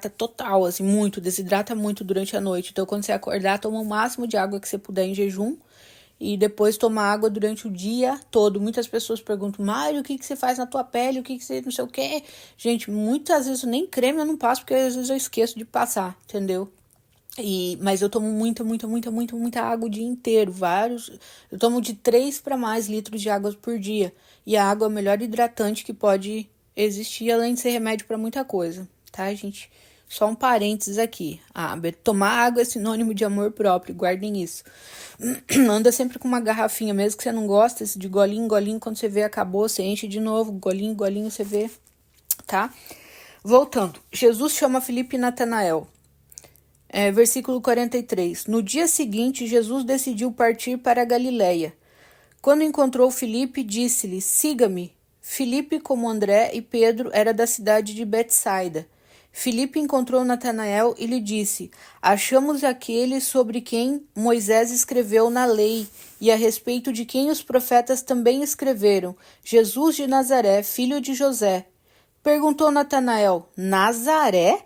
total, assim, desidrata muito durante a noite. Então, quando você acordar, toma o máximo de água que você puder em jejum e depois toma água durante o dia todo. Muitas pessoas perguntam: Mário, o que você faz na tua pele? O que você não sei o quê? Gente, muitas vezes nem creme eu não passo, porque às vezes eu esqueço de passar, entendeu? Mas eu tomo muita água o dia inteiro, eu tomo de 3 para mais litros de água por dia, e a água é o melhor hidratante que pode existir, além de ser remédio para muita coisa, tá, gente? Só um parênteses aqui, tomar água é sinônimo de amor próprio, guardem isso. Anda sempre com uma garrafinha, mesmo que você não gosta, de golinho em golinho, quando você vê acabou, você enche de novo, golinho em golinho, você vê, tá? Voltando, Jesus chama Filipe e Natanael. Versículo 43. No dia seguinte, Jesus decidiu partir para a Galiléia. Quando encontrou Filipe, disse-lhe: Siga-me. Filipe, como André e Pedro, era da cidade de Betsaida. Filipe encontrou Natanael e lhe disse: Achamos aquele sobre quem Moisés escreveu na lei e a respeito de quem os profetas também escreveram, Jesus de Nazaré, filho de José. Perguntou Natanael: Nazaré?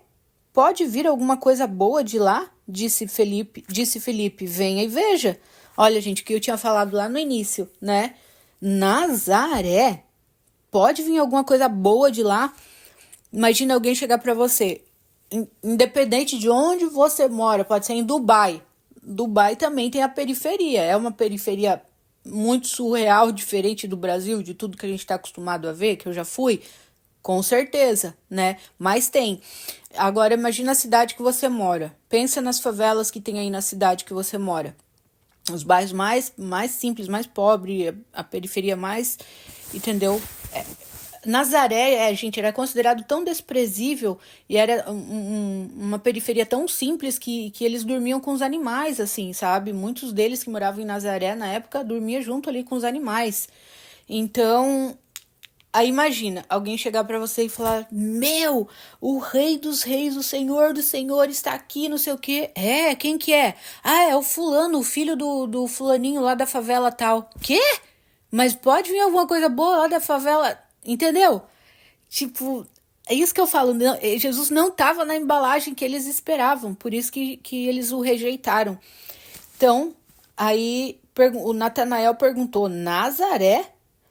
Pode vir alguma coisa boa de lá? Disse Felipe, venha e veja. Olha, gente, o que eu tinha falado lá no início, né? Nazaré? Pode vir alguma coisa boa de lá? Imagina alguém chegar para você, independente de onde você mora, pode ser em Dubai, Dubai também tem a periferia. É uma periferia muito surreal, diferente do Brasil, de tudo que a gente está acostumado a ver, que eu já fui, com certeza, né? Mas tem. Agora, imagina a cidade que você mora. Pensa nas favelas que tem aí na cidade que você mora. Os bairros mais simples, mais pobres, a periferia mais, entendeu? Nazaré, gente, era considerado tão desprezível e era uma periferia tão simples que eles dormiam com os animais, assim, sabe? Muitos deles que moravam em Nazaré na época dormiam junto ali com os animais. Então, aí imagina, alguém chegar pra você e falar: Meu, o rei dos reis, o senhor do senhor está aqui, não sei o quê. É, quem que é? Ah, é o fulano, o filho do fulaninho lá da favela tal. Quê? Mas pode vir alguma coisa boa lá da favela, entendeu? Tipo, é isso que eu falo. Jesus não estava na embalagem que eles esperavam, por isso que eles o rejeitaram. Então, aí o Natanael perguntou: Nazaré?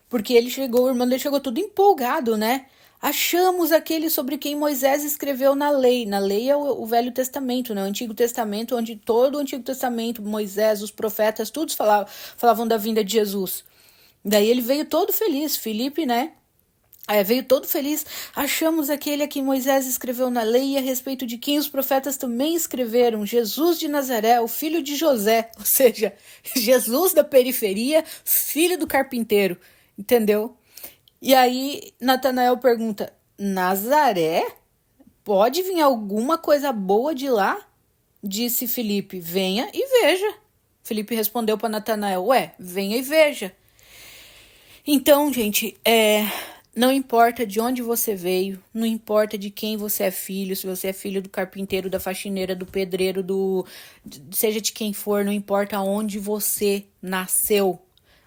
Porque ele chegou, o irmão dele chegou tudo empolgado, né? Achamos aquele sobre quem Moisés escreveu na lei. Na lei é o Velho Testamento, né? O Antigo Testamento, onde todo o Antigo Testamento, Moisés, os profetas, todos falavam da vinda de Jesus. Daí ele veio todo feliz, Filipe, né? Veio todo feliz. Achamos aquele a quem Moisés escreveu na lei e a respeito de quem os profetas também escreveram, Jesus de Nazaré, o filho de José. Ou seja, Jesus da periferia, filho do carpinteiro. Entendeu? E aí Natanael pergunta: Nazaré? Pode vir alguma coisa boa de lá? Disse Filipe: venha e veja. Filipe respondeu para Natanael: venha e veja. Então, gente, não importa de onde você veio, não importa de quem você é filho, se você é filho do carpinteiro, da faxineira, do pedreiro, seja de quem for, não importa onde você nasceu.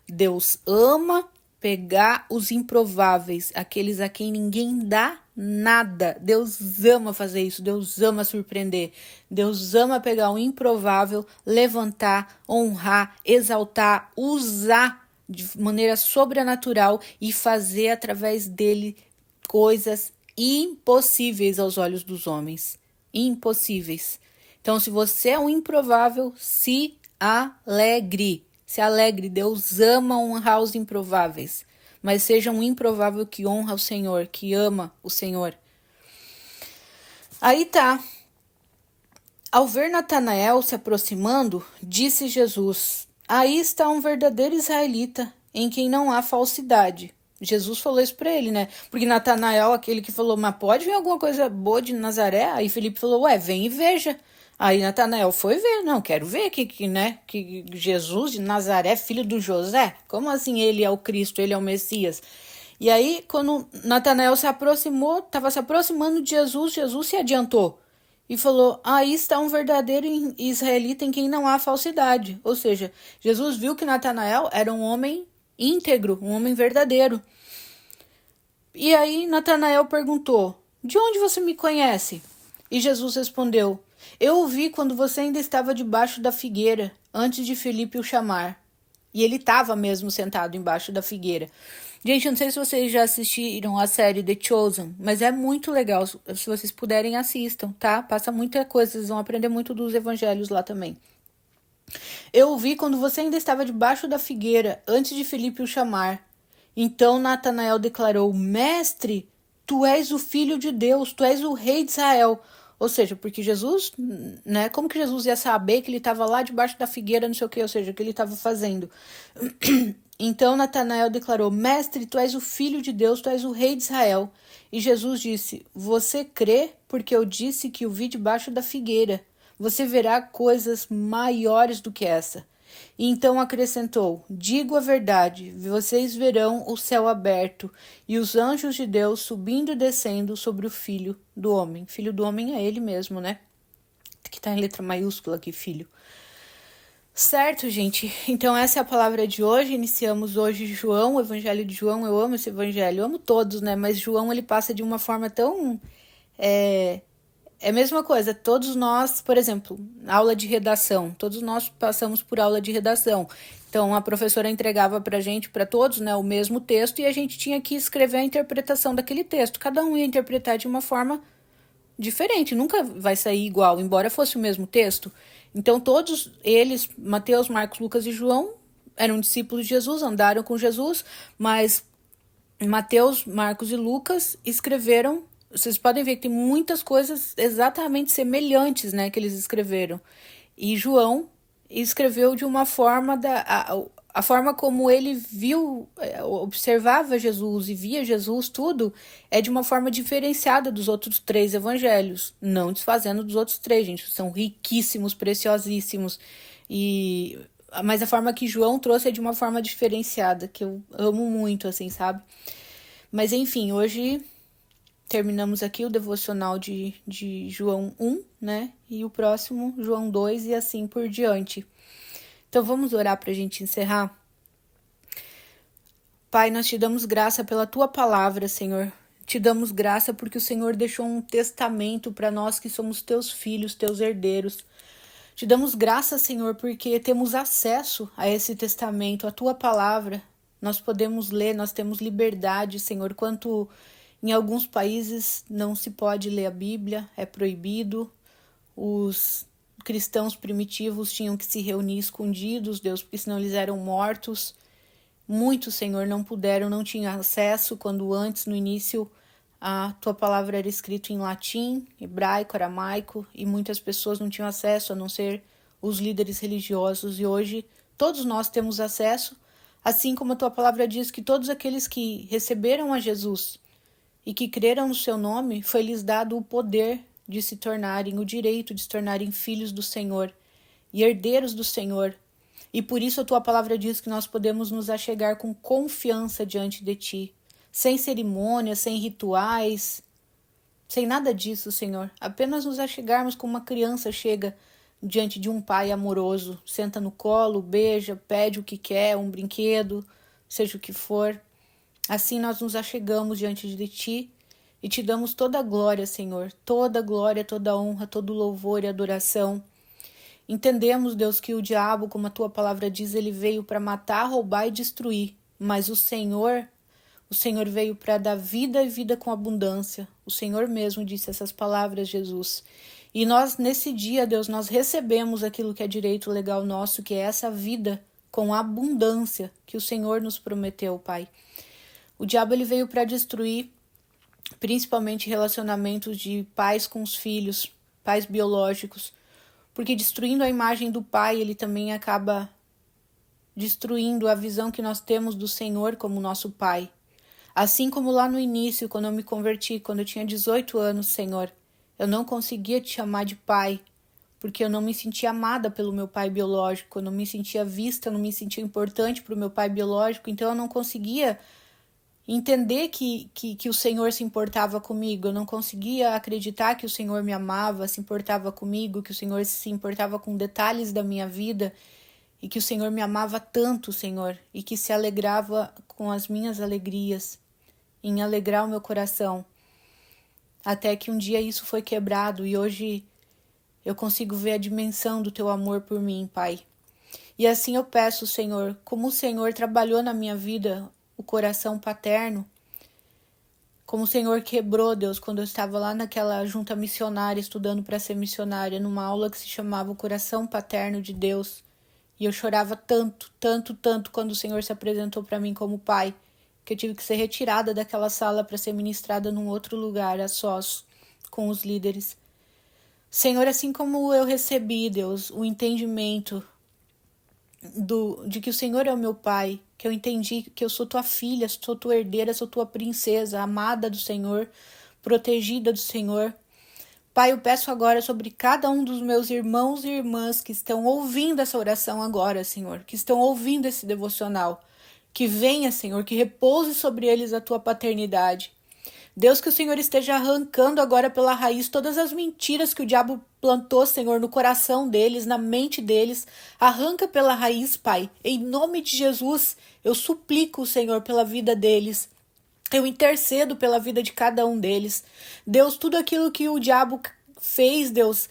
Deus ama pegar os improváveis, aqueles a quem ninguém dá nada. Deus ama fazer isso, Deus ama surpreender. Deus ama pegar o improvável, levantar, honrar, exaltar, usar de maneira sobrenatural e fazer através dele coisas impossíveis aos olhos dos homens. Impossíveis. Então, se você é um improvável, se alegre. Se alegre, Deus ama honrar os improváveis, mas seja um improvável que honra o Senhor, que ama o Senhor. Aí tá. Ao ver Natanael se aproximando, disse Jesus: aí está um verdadeiro israelita, em quem não há falsidade. Jesus falou isso pra ele, né? Porque Natanael, aquele que falou: mas pode vir alguma coisa boa de Nazaré? Aí Filipe falou: vem e veja. Aí Natanael foi ver, não, quero ver que Jesus de Nazaré, filho do José, como assim ele é o Cristo, ele é o Messias? E aí, quando Natanael se aproximou, estava se aproximando de Jesus, Jesus se adiantou e falou: aí está um verdadeiro israelita em quem não há falsidade. Ou seja, Jesus viu que Natanael era um homem íntegro, um homem verdadeiro. E aí Natanael perguntou: de onde você me conhece? E Jesus respondeu: eu o vi quando você ainda estava debaixo da figueira, antes de Filipe o chamar. E ele estava mesmo sentado embaixo da figueira. Gente, eu não sei se vocês já assistiram a série The Chosen, mas é muito legal. Se vocês puderem, assistam, tá? Passa muita coisa, vocês vão aprender muito dos evangelhos lá também. Eu o vi quando você ainda estava debaixo da figueira, antes de Filipe o chamar. Então Natanael declarou: mestre, tu és o filho de Deus, tu és o rei de Israel. Ou seja, porque Jesus, né? Como que Jesus ia saber que ele estava lá debaixo da figueira, não sei o que, ou seja, o que ele estava fazendo? Então Natanael declarou: mestre, tu és o filho de Deus, tu és o rei de Israel. E Jesus disse: você crê porque eu disse que o vi debaixo da figueira. Você verá coisas maiores do que essa. E então acrescentou: digo a verdade, vocês verão o céu aberto e os anjos de Deus subindo e descendo sobre o Filho do Homem. Filho do Homem é ele mesmo, né? Que tá em letra maiúscula aqui, filho. Certo, gente? Então essa é a palavra de hoje. Iniciamos hoje João, o Evangelho de João. Eu amo esse Evangelho, eu amo todos, né? Mas João, ele passa de uma forma tão... É a mesma coisa, todos nós, por exemplo, aula de redação, todos nós passamos por aula de redação. Então, a professora entregava pra gente, para todos, né, o mesmo texto e a gente tinha que escrever a interpretação daquele texto. Cada um ia interpretar de uma forma diferente, nunca vai sair igual, embora fosse o mesmo texto. Então todos eles, Mateus, Marcos, Lucas e João, eram discípulos de Jesus, andaram com Jesus, mas Mateus, Marcos e Lucas escreveram. Vocês podem ver que tem muitas coisas exatamente semelhantes, né, que eles escreveram. E João escreveu de uma forma a forma como ele viu, observava Jesus e via Jesus, tudo, é de uma forma diferenciada dos outros 3 evangelhos. Não desfazendo dos outros 3, gente. São riquíssimos, preciosíssimos. Mas a forma que João trouxe é de uma forma diferenciada, que eu amo muito, assim, sabe? Mas enfim, hoje terminamos aqui o devocional de João 1, né? E o próximo, João 2 e assim por diante. Então vamos orar para a gente encerrar? Pai, nós te damos graça pela tua palavra, Senhor. Te damos graça porque o Senhor deixou um testamento para nós que somos teus filhos, teus herdeiros. Te damos graça, Senhor, porque temos acesso a esse testamento, a tua palavra. Nós podemos ler, nós temos liberdade, Senhor, quanto em alguns países não se pode ler a Bíblia, é proibido. Os cristãos primitivos tinham que se reunir escondidos, Deus, porque senão eles eram mortos. Muitos, Senhor, não puderam, não tinham acesso, quando antes, no início, a tua palavra era escrita em latim, hebraico, aramaico, e muitas pessoas não tinham acesso, a não ser os líderes religiosos. E hoje todos nós temos acesso, assim como a tua palavra diz que todos aqueles que receberam a Jesus e que creram no seu nome, foi-lhes dado o poder de se tornarem, o direito de se tornarem filhos do Senhor e herdeiros do Senhor. E por isso a tua palavra diz que nós podemos nos achegar com confiança diante de ti, sem cerimônias, sem rituais, sem nada disso, Senhor. Apenas nos achegarmos como uma criança chega diante de um pai amoroso, senta no colo, beija, pede o que quer, um brinquedo, seja o que for. Assim nós nos achegamos diante de ti e te damos toda a glória, Senhor, toda a glória, toda a honra, todo o louvor e adoração. Entendemos, Deus, que o diabo, como a tua palavra diz, ele veio para matar, roubar e destruir, mas o Senhor veio para dar vida e vida com abundância. O Senhor mesmo disse essas palavras, Jesus. E nós, nesse dia, Deus, nós recebemos aquilo que é direito legal nosso, que é essa vida com abundância que o Senhor nos prometeu, Pai. O diabo ele veio para destruir principalmente relacionamentos de pais com os filhos, pais biológicos, porque destruindo a imagem do pai, ele também acaba destruindo a visão que nós temos do Senhor como nosso pai. Assim como lá no início, quando eu me converti, quando eu tinha 18 anos, Senhor, eu não conseguia te chamar de pai, porque eu não me sentia amada pelo meu pai biológico, eu não me sentia vista, eu não me sentia importante para o meu pai biológico, então eu não conseguia entender que o Senhor se importava comigo, eu não conseguia acreditar que o Senhor me amava, se importava comigo, que o Senhor se importava com detalhes da minha vida e que o Senhor me amava tanto, Senhor, e que se alegrava com as minhas alegrias, em alegrar o meu coração. Até que um dia isso foi quebrado e hoje eu consigo ver a dimensão do teu amor por mim, Pai. E assim eu peço, Senhor, como o Senhor trabalhou na minha vida o coração paterno, como o Senhor quebrou, Deus, quando eu estava lá naquela junta missionária, estudando para ser missionária, numa aula que se chamava o coração paterno de Deus. E eu chorava tanto, tanto, tanto quando o Senhor se apresentou para mim como pai, que eu tive que ser retirada daquela sala para ser ministrada num outro lugar, a sós, com os líderes. Senhor, assim como eu recebi, Deus, o entendimento de que o Senhor é o meu pai, que eu entendi que eu sou tua filha, sou tua herdeira, sou tua princesa, amada do Senhor, protegida do Senhor. Pai, eu peço agora sobre cada um dos meus irmãos e irmãs que estão ouvindo essa oração agora, Senhor, que estão ouvindo esse devocional, que venha, Senhor, que repouse sobre eles a tua paternidade. Deus, que o Senhor esteja arrancando agora pela raiz todas as mentiras que o diabo plantou, Senhor, no coração deles, na mente deles. Arranca pela raiz, Pai. Em nome de Jesus, eu suplico, Senhor, pela vida deles. Eu intercedo pela vida de cada um deles. Deus, tudo aquilo que o diabo fez, Deus,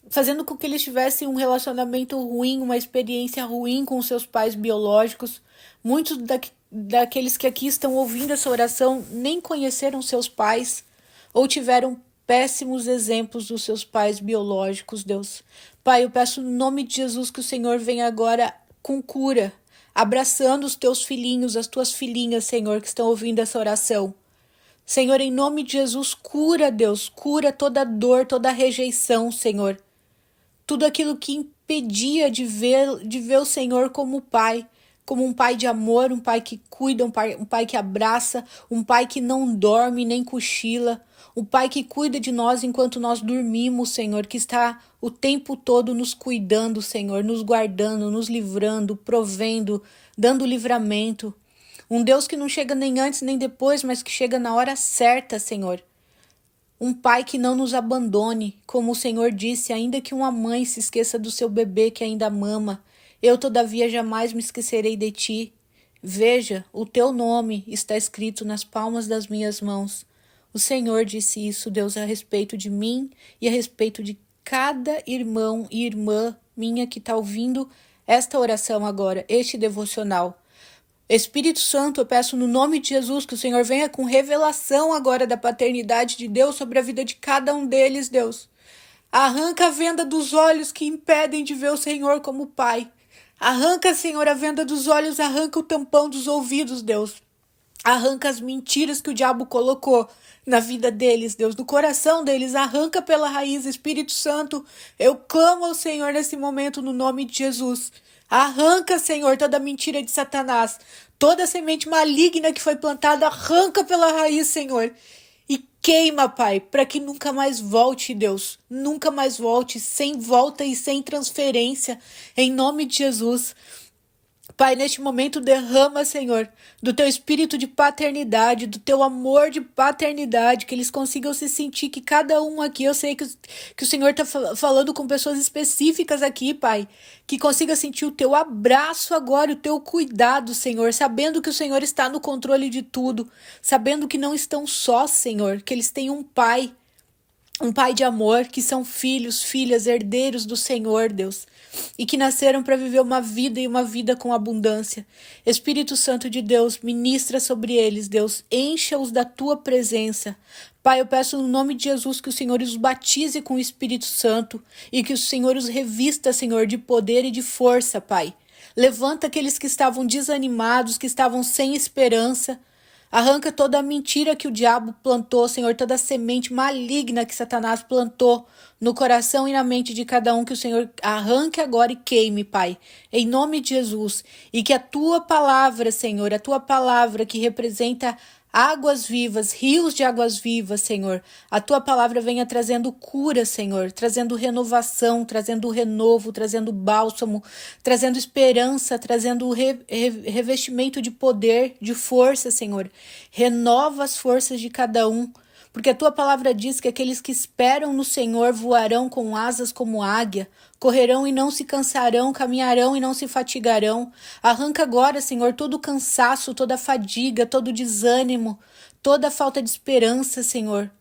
fazendo com que eles tivessem um relacionamento ruim, uma experiência ruim com seus pais biológicos. Muitos daqueles que aqui estão ouvindo essa oração nem conheceram seus pais ou tiveram péssimos exemplos dos seus pais biológicos, Deus. Pai, eu peço no nome de Jesus que o Senhor venha agora com cura, abraçando os teus filhinhos, as tuas filhinhas, Senhor, que estão ouvindo essa oração. Senhor, em nome de Jesus, cura, Deus, cura toda dor, toda rejeição, Senhor. Tudo aquilo que impedia de ver o Senhor como Pai, como um Pai de amor, um Pai que cuida, um pai que abraça, um Pai que não dorme nem cochila, um Pai que cuida de nós enquanto nós dormimos, Senhor, que está o tempo todo nos cuidando, Senhor, nos guardando, nos livrando, provendo, dando livramento. Um Deus que não chega nem antes nem depois, mas que chega na hora certa, Senhor. Um pai que não nos abandone, como o Senhor disse, ainda que uma mãe se esqueça do seu bebê que ainda mama, eu todavia jamais me esquecerei de ti. Veja, o teu nome está escrito nas palmas das minhas mãos. O Senhor disse isso, Deus, a respeito de mim e a respeito de cada irmão e irmã minha que está ouvindo esta oração agora, este devocional. Espírito Santo, eu peço no nome de Jesus que o Senhor venha com revelação agora da paternidade de Deus sobre a vida de cada um deles, Deus. Arranca a venda dos olhos que impedem de ver o Senhor como Pai. Arranca, Senhor, a venda dos olhos, arranca o tampão dos ouvidos, Deus. Arranca as mentiras que o diabo colocou na vida deles, Deus, no coração deles. Arranca pela raiz, Espírito Santo. Eu clamo ao Senhor nesse momento no nome de Jesus. Arranca, Senhor, toda mentira de Satanás, toda semente maligna que foi plantada, arranca pela raiz, Senhor. E queima, Pai, para que nunca mais volte, Deus. Nunca mais volte, sem volta e sem transferência, em nome de Jesus. Pai, neste momento derrama, Senhor, do teu espírito de paternidade, do teu amor de paternidade, que eles consigam se sentir que cada um aqui, eu sei que o Senhor está falando com pessoas específicas aqui, Pai, que consiga sentir o teu abraço agora, o teu cuidado, Senhor, sabendo que o Senhor está no controle de tudo, sabendo que não estão sós, Senhor, que eles têm um Pai de amor, que são filhos, filhas, herdeiros do Senhor, Deus, e que nasceram para viver uma vida e uma vida com abundância. Espírito Santo de Deus, ministra sobre eles, Deus, encha-os da tua presença. Pai, eu peço no nome de Jesus que o Senhor os batize com o Espírito Santo e que o Senhor os revista, Senhor, de poder e de força, Pai. Levanta aqueles que estavam desanimados, que estavam sem esperança. Arranca toda a mentira que o diabo plantou, Senhor, toda a semente maligna que Satanás plantou no coração e na mente de cada um, que o Senhor arranque agora e queime, Pai, em nome de Jesus. E que a tua palavra, Senhor, a tua palavra que representa águas vivas, rios de águas vivas, Senhor, a tua palavra venha trazendo cura, Senhor, trazendo renovação, trazendo renovo, trazendo bálsamo, trazendo esperança, trazendo revestimento de poder, de força, Senhor. Renova as forças de cada um, porque a tua palavra diz que aqueles que esperam no Senhor voarão com asas como águia, correrão e não se cansarão, caminharão e não se fatigarão. Arranca agora, Senhor, todo o cansaço, toda a fadiga, todo o desânimo, toda a falta de esperança, Senhor.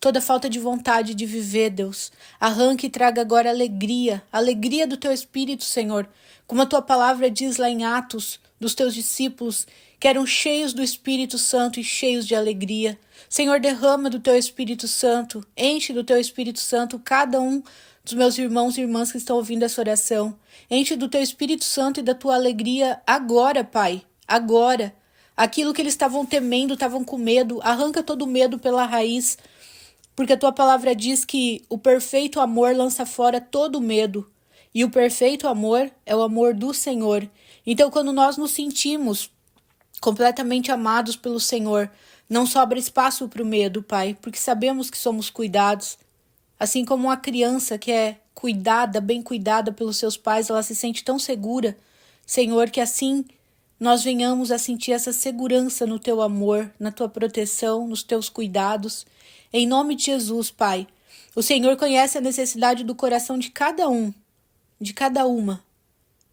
Toda a falta de vontade de viver, Deus. Arranca e traga agora alegria do teu Espírito, Senhor. Como a tua palavra diz lá em Atos, dos teus discípulos, que eram cheios do Espírito Santo e cheios de alegria. Senhor, derrama do teu Espírito Santo, enche do teu Espírito Santo cada um dos meus irmãos e irmãs que estão ouvindo essa oração. Enche do teu Espírito Santo e da tua alegria agora, Pai, agora. Aquilo que eles estavam temendo, estavam com medo, arranca todo o medo pela raiz, porque a tua palavra diz que o perfeito amor lança fora todo o medo, e o perfeito amor é o amor do Senhor. Então, quando nós nos sentimos completamente amados pelo Senhor, não sobra espaço para o medo, Pai, porque sabemos que somos cuidados. Assim como uma criança que é cuidada, bem cuidada pelos seus pais, ela se sente tão segura, Senhor, que assim nós venhamos a sentir essa segurança no teu amor, na tua proteção, nos teus cuidados. Em nome de Jesus, Pai, o Senhor conhece a necessidade do coração de cada um, de cada uma,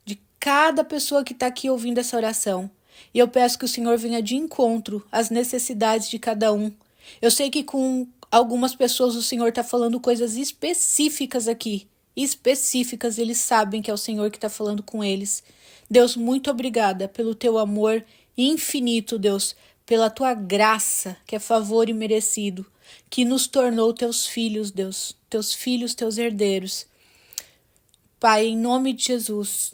de cada pessoa que está aqui ouvindo essa oração. E eu peço que o Senhor venha de encontro às necessidades de cada um. Eu sei que com algumas pessoas o Senhor está falando coisas específicas aqui. Específicas, eles sabem que é o Senhor que está falando com eles. Deus, muito obrigada pelo teu amor infinito, Deus, pela tua graça, que é favor imerecido. que nos tornou teus filhos, Deus, teus filhos, teus herdeiros. Pai, em nome de Jesus,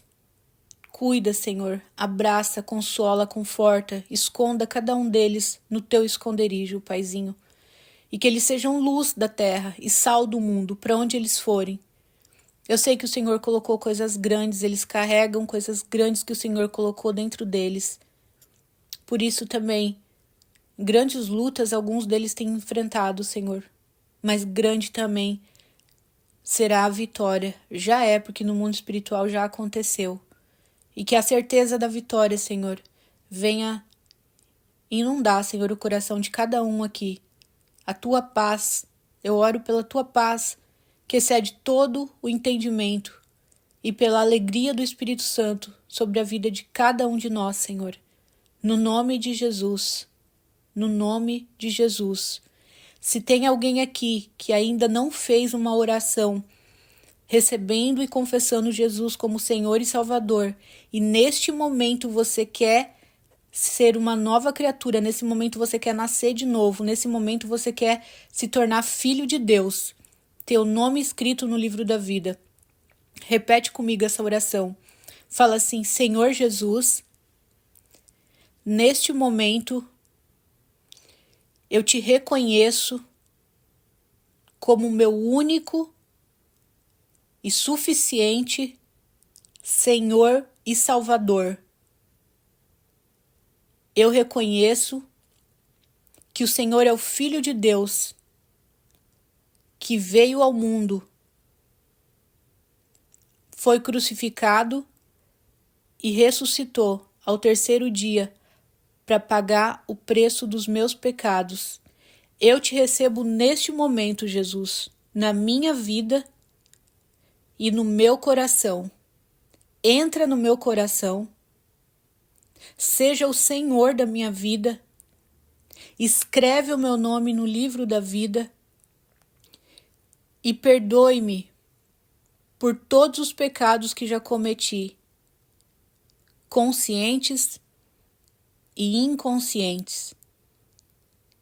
cuida, Senhor, abraça, consola, conforta, esconda cada um deles no teu esconderijo, Paizinho. E que eles sejam luz da terra e sal do mundo, para onde eles forem. Eu sei que o Senhor colocou coisas grandes, eles carregam coisas grandes que o Senhor colocou dentro deles. Por isso também, grandes lutas alguns deles têm enfrentado, Senhor. Mas grande também será a vitória. Já é, porque no mundo espiritual já aconteceu. E que a certeza da vitória, Senhor, venha inundar, Senhor, o coração de cada um aqui. A tua paz, eu oro pela tua paz, que excede todo o entendimento, e pela alegria do Espírito Santo sobre a vida de cada um de nós, Senhor. No nome de Jesus, no nome de Jesus. Se tem alguém aqui que ainda não fez uma oração, recebendo e confessando Jesus como Senhor e Salvador, e neste momento você quer ser uma nova criatura, nesse momento você quer nascer de novo, nesse momento você quer se tornar filho de Deus, ter o nome escrito no livro da vida. Repete comigo essa oração. Fala assim: Senhor Jesus, neste momento eu te reconheço como meu único e suficiente Senhor e Salvador. Eu reconheço que o Senhor é o Filho de Deus, que veio ao mundo, foi crucificado e ressuscitou ao terceiro dia para pagar o preço dos meus pecados. Eu te recebo neste momento, Jesus, na minha vida e no meu coração. Entra no meu coração, seja o Senhor da minha vida, escreve o meu nome no livro da vida e perdoe-me por todos os pecados que já cometi, conscientes e inconscientes.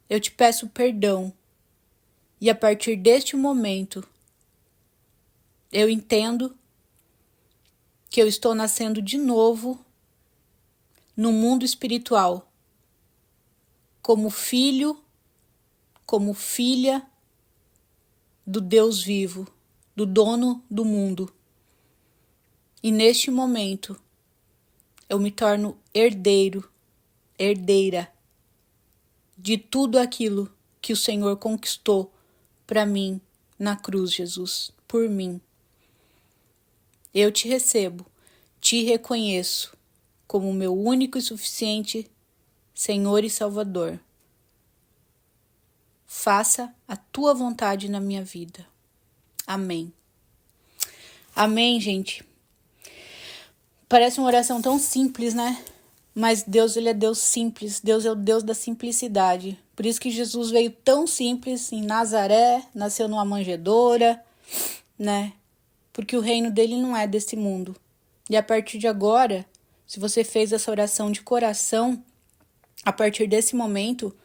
Eu te peço perdão e a partir deste momento eu entendo que eu estou nascendo de novo no mundo espiritual, como filho, como filha do Deus vivo, do dono do mundo. E neste momento eu me torno herdeiro, herdeira de tudo aquilo que o Senhor conquistou para mim na cruz, Jesus, por mim. Eu te recebo, te reconheço como meu único e suficiente Senhor e Salvador. Faça a tua vontade na minha vida. Amém. Amém, gente. Parece uma oração tão simples, né? Mas Deus, ele é Deus simples. Deus é o Deus da simplicidade. Por isso que Jesus veio tão simples em Nazaré, nasceu numa manjedoura, né? Porque o reino dele não é desse mundo. E a partir de agora, se você fez essa oração de coração, a partir desse momento,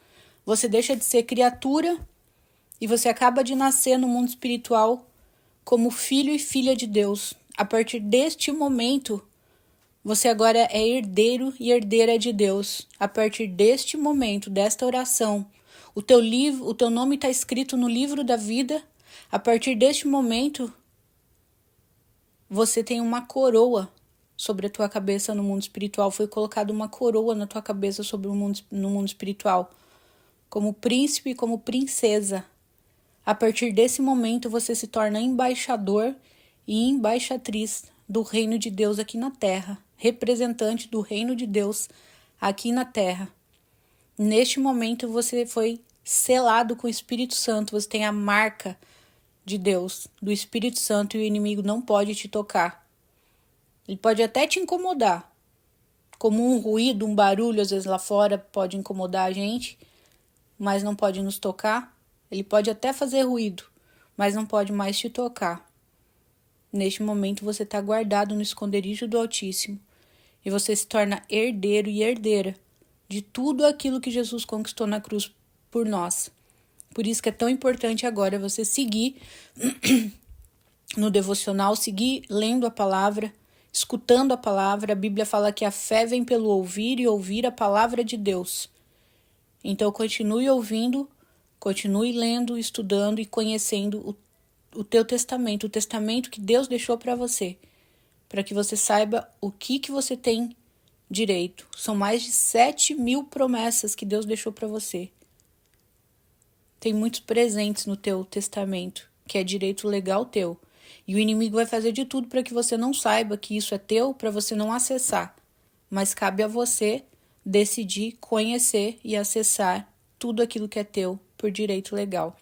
você deixa de ser criatura e você acaba de nascer no mundo espiritual como filho e filha de Deus. A partir deste momento, você agora é herdeiro e herdeira de Deus. A partir deste momento, desta oração, o teu nome está escrito no livro da vida. A partir deste momento, você tem uma coroa sobre a tua cabeça no mundo espiritual. Foi colocada uma coroa na tua cabeça no mundo espiritual. Como príncipe e como princesa. A partir desse momento, você se torna embaixador e embaixatriz do reino de Deus aqui na terra. Representante do reino de Deus aqui na terra. Neste momento, você foi selado com o Espírito Santo. Você tem a marca de Deus, do Espírito Santo, e o inimigo não pode te tocar. Ele pode até te incomodar. Como um ruído, um barulho, às vezes lá fora, pode incomodar a gente, mas não pode nos tocar. Ele pode até fazer ruído, mas não pode mais te tocar. Neste momento você está guardado no esconderijo do Altíssimo e você se torna herdeiro e herdeira de tudo aquilo que Jesus conquistou na cruz por nós. Por isso que é tão importante agora você seguir no devocional, seguir lendo a palavra, escutando a palavra. A Bíblia fala que a fé vem pelo ouvir e ouvir a palavra de Deus. Então continue ouvindo, continue lendo, estudando e conhecendo o teu testamento, o testamento que Deus deixou para você, para que você saiba o que você tem direito. São mais de 7.000 promessas que Deus deixou para você. Tem muitos presentes no teu testamento, que é direito legal teu. E o inimigo vai fazer de tudo para que você não saiba que isso é teu, para você não acessar. Mas cabe a você decidir conhecer e acessar tudo aquilo que é teu por direito legal.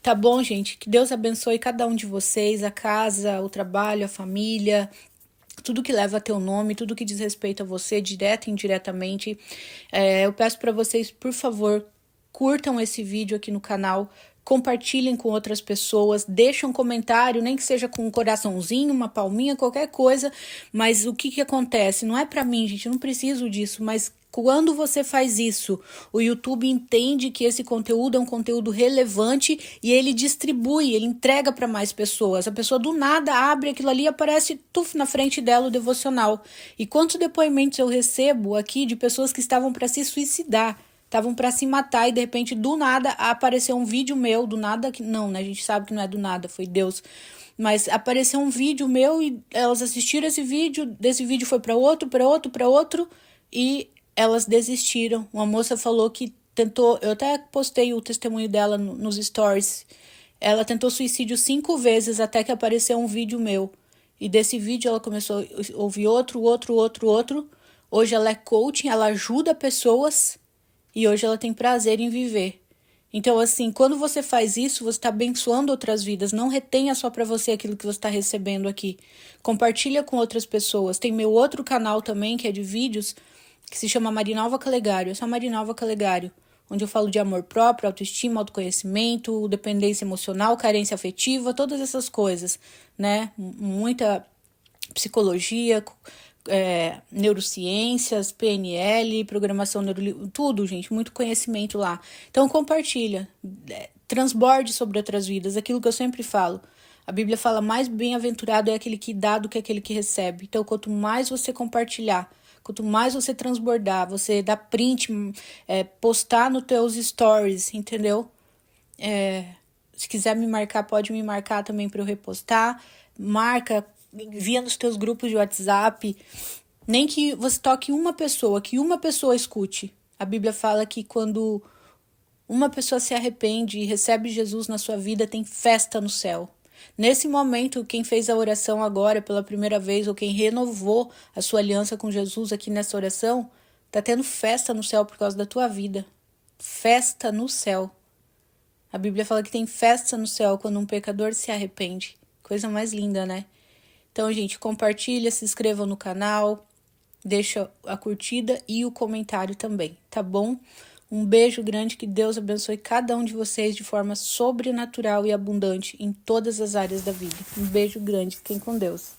Tá bom, gente? Que Deus abençoe cada um de vocês, a casa, o trabalho, a família, tudo que leva a teu nome, tudo que diz respeito a você, direto e indiretamente. Eu peço para vocês, por favor, curtam esse vídeo aqui no canal, compartilhem com outras pessoas, deixem um comentário, nem que seja com um coraçãozinho, uma palminha, qualquer coisa, mas o que acontece? Não é para mim, gente, eu não preciso disso, mas quando você faz isso, o YouTube entende que esse conteúdo é um conteúdo relevante e ele distribui, ele entrega para mais pessoas. A pessoa do nada abre aquilo ali e aparece na frente dela o devocional. E quantos depoimentos eu recebo aqui de pessoas que estavam para se suicidar, estavam para se matar e de repente do nada apareceu um vídeo meu, do nada, não, né? A gente sabe que não é do nada, foi Deus. Mas apareceu um vídeo meu e elas assistiram esse vídeo, desse vídeo foi para outro e elas desistiram. Uma moça falou que tentou, eu até postei o testemunho dela nos stories, ela tentou suicídio 5 vezes até que apareceu um vídeo meu. E desse vídeo ela começou a ouvir outro. Hoje ela é coaching, ela ajuda pessoas e hoje ela tem prazer em viver. Então, assim, quando você faz isso, você está abençoando outras vidas. Não retenha só para você aquilo que você está recebendo aqui. Compartilha com outras pessoas. Tem meu outro canal também, que é de vídeos, que se chama Marinalva Calegário. Eu sou a Marinalva Calegário, onde eu falo de amor próprio, autoestima, autoconhecimento, dependência emocional, carência afetiva, todas essas coisas, né? Muita psicologia, neurociências, PNL, programação tudo, gente, muito conhecimento lá. Então compartilha, transborde sobre outras vidas, aquilo que eu sempre falo. A Bíblia fala, mais bem-aventurado é aquele que dá do que aquele que recebe. Então quanto mais você compartilhar, quanto mais você transbordar, você dar print, postar nos teus stories, entendeu? Se quiser me marcar, pode me marcar também para eu repostar. Marca, envia nos teus grupos de WhatsApp. Nem que você toque uma pessoa, que uma pessoa escute. A Bíblia fala que quando uma pessoa se arrepende e recebe Jesus na sua vida, tem festa no céu. Nesse momento, quem fez a oração agora pela primeira vez, ou quem renovou a sua aliança com Jesus aqui nessa oração, tá tendo festa no céu por causa da tua vida. Festa no céu. A Bíblia fala que tem festa no céu quando um pecador se arrepende. Coisa mais linda, né? Então, gente, compartilha, se inscreva no canal, deixa a curtida e o comentário também, tá bom? Um beijo grande, que Deus abençoe cada um de vocês de forma sobrenatural e abundante em todas as áreas da vida. Um beijo grande, fiquem com Deus.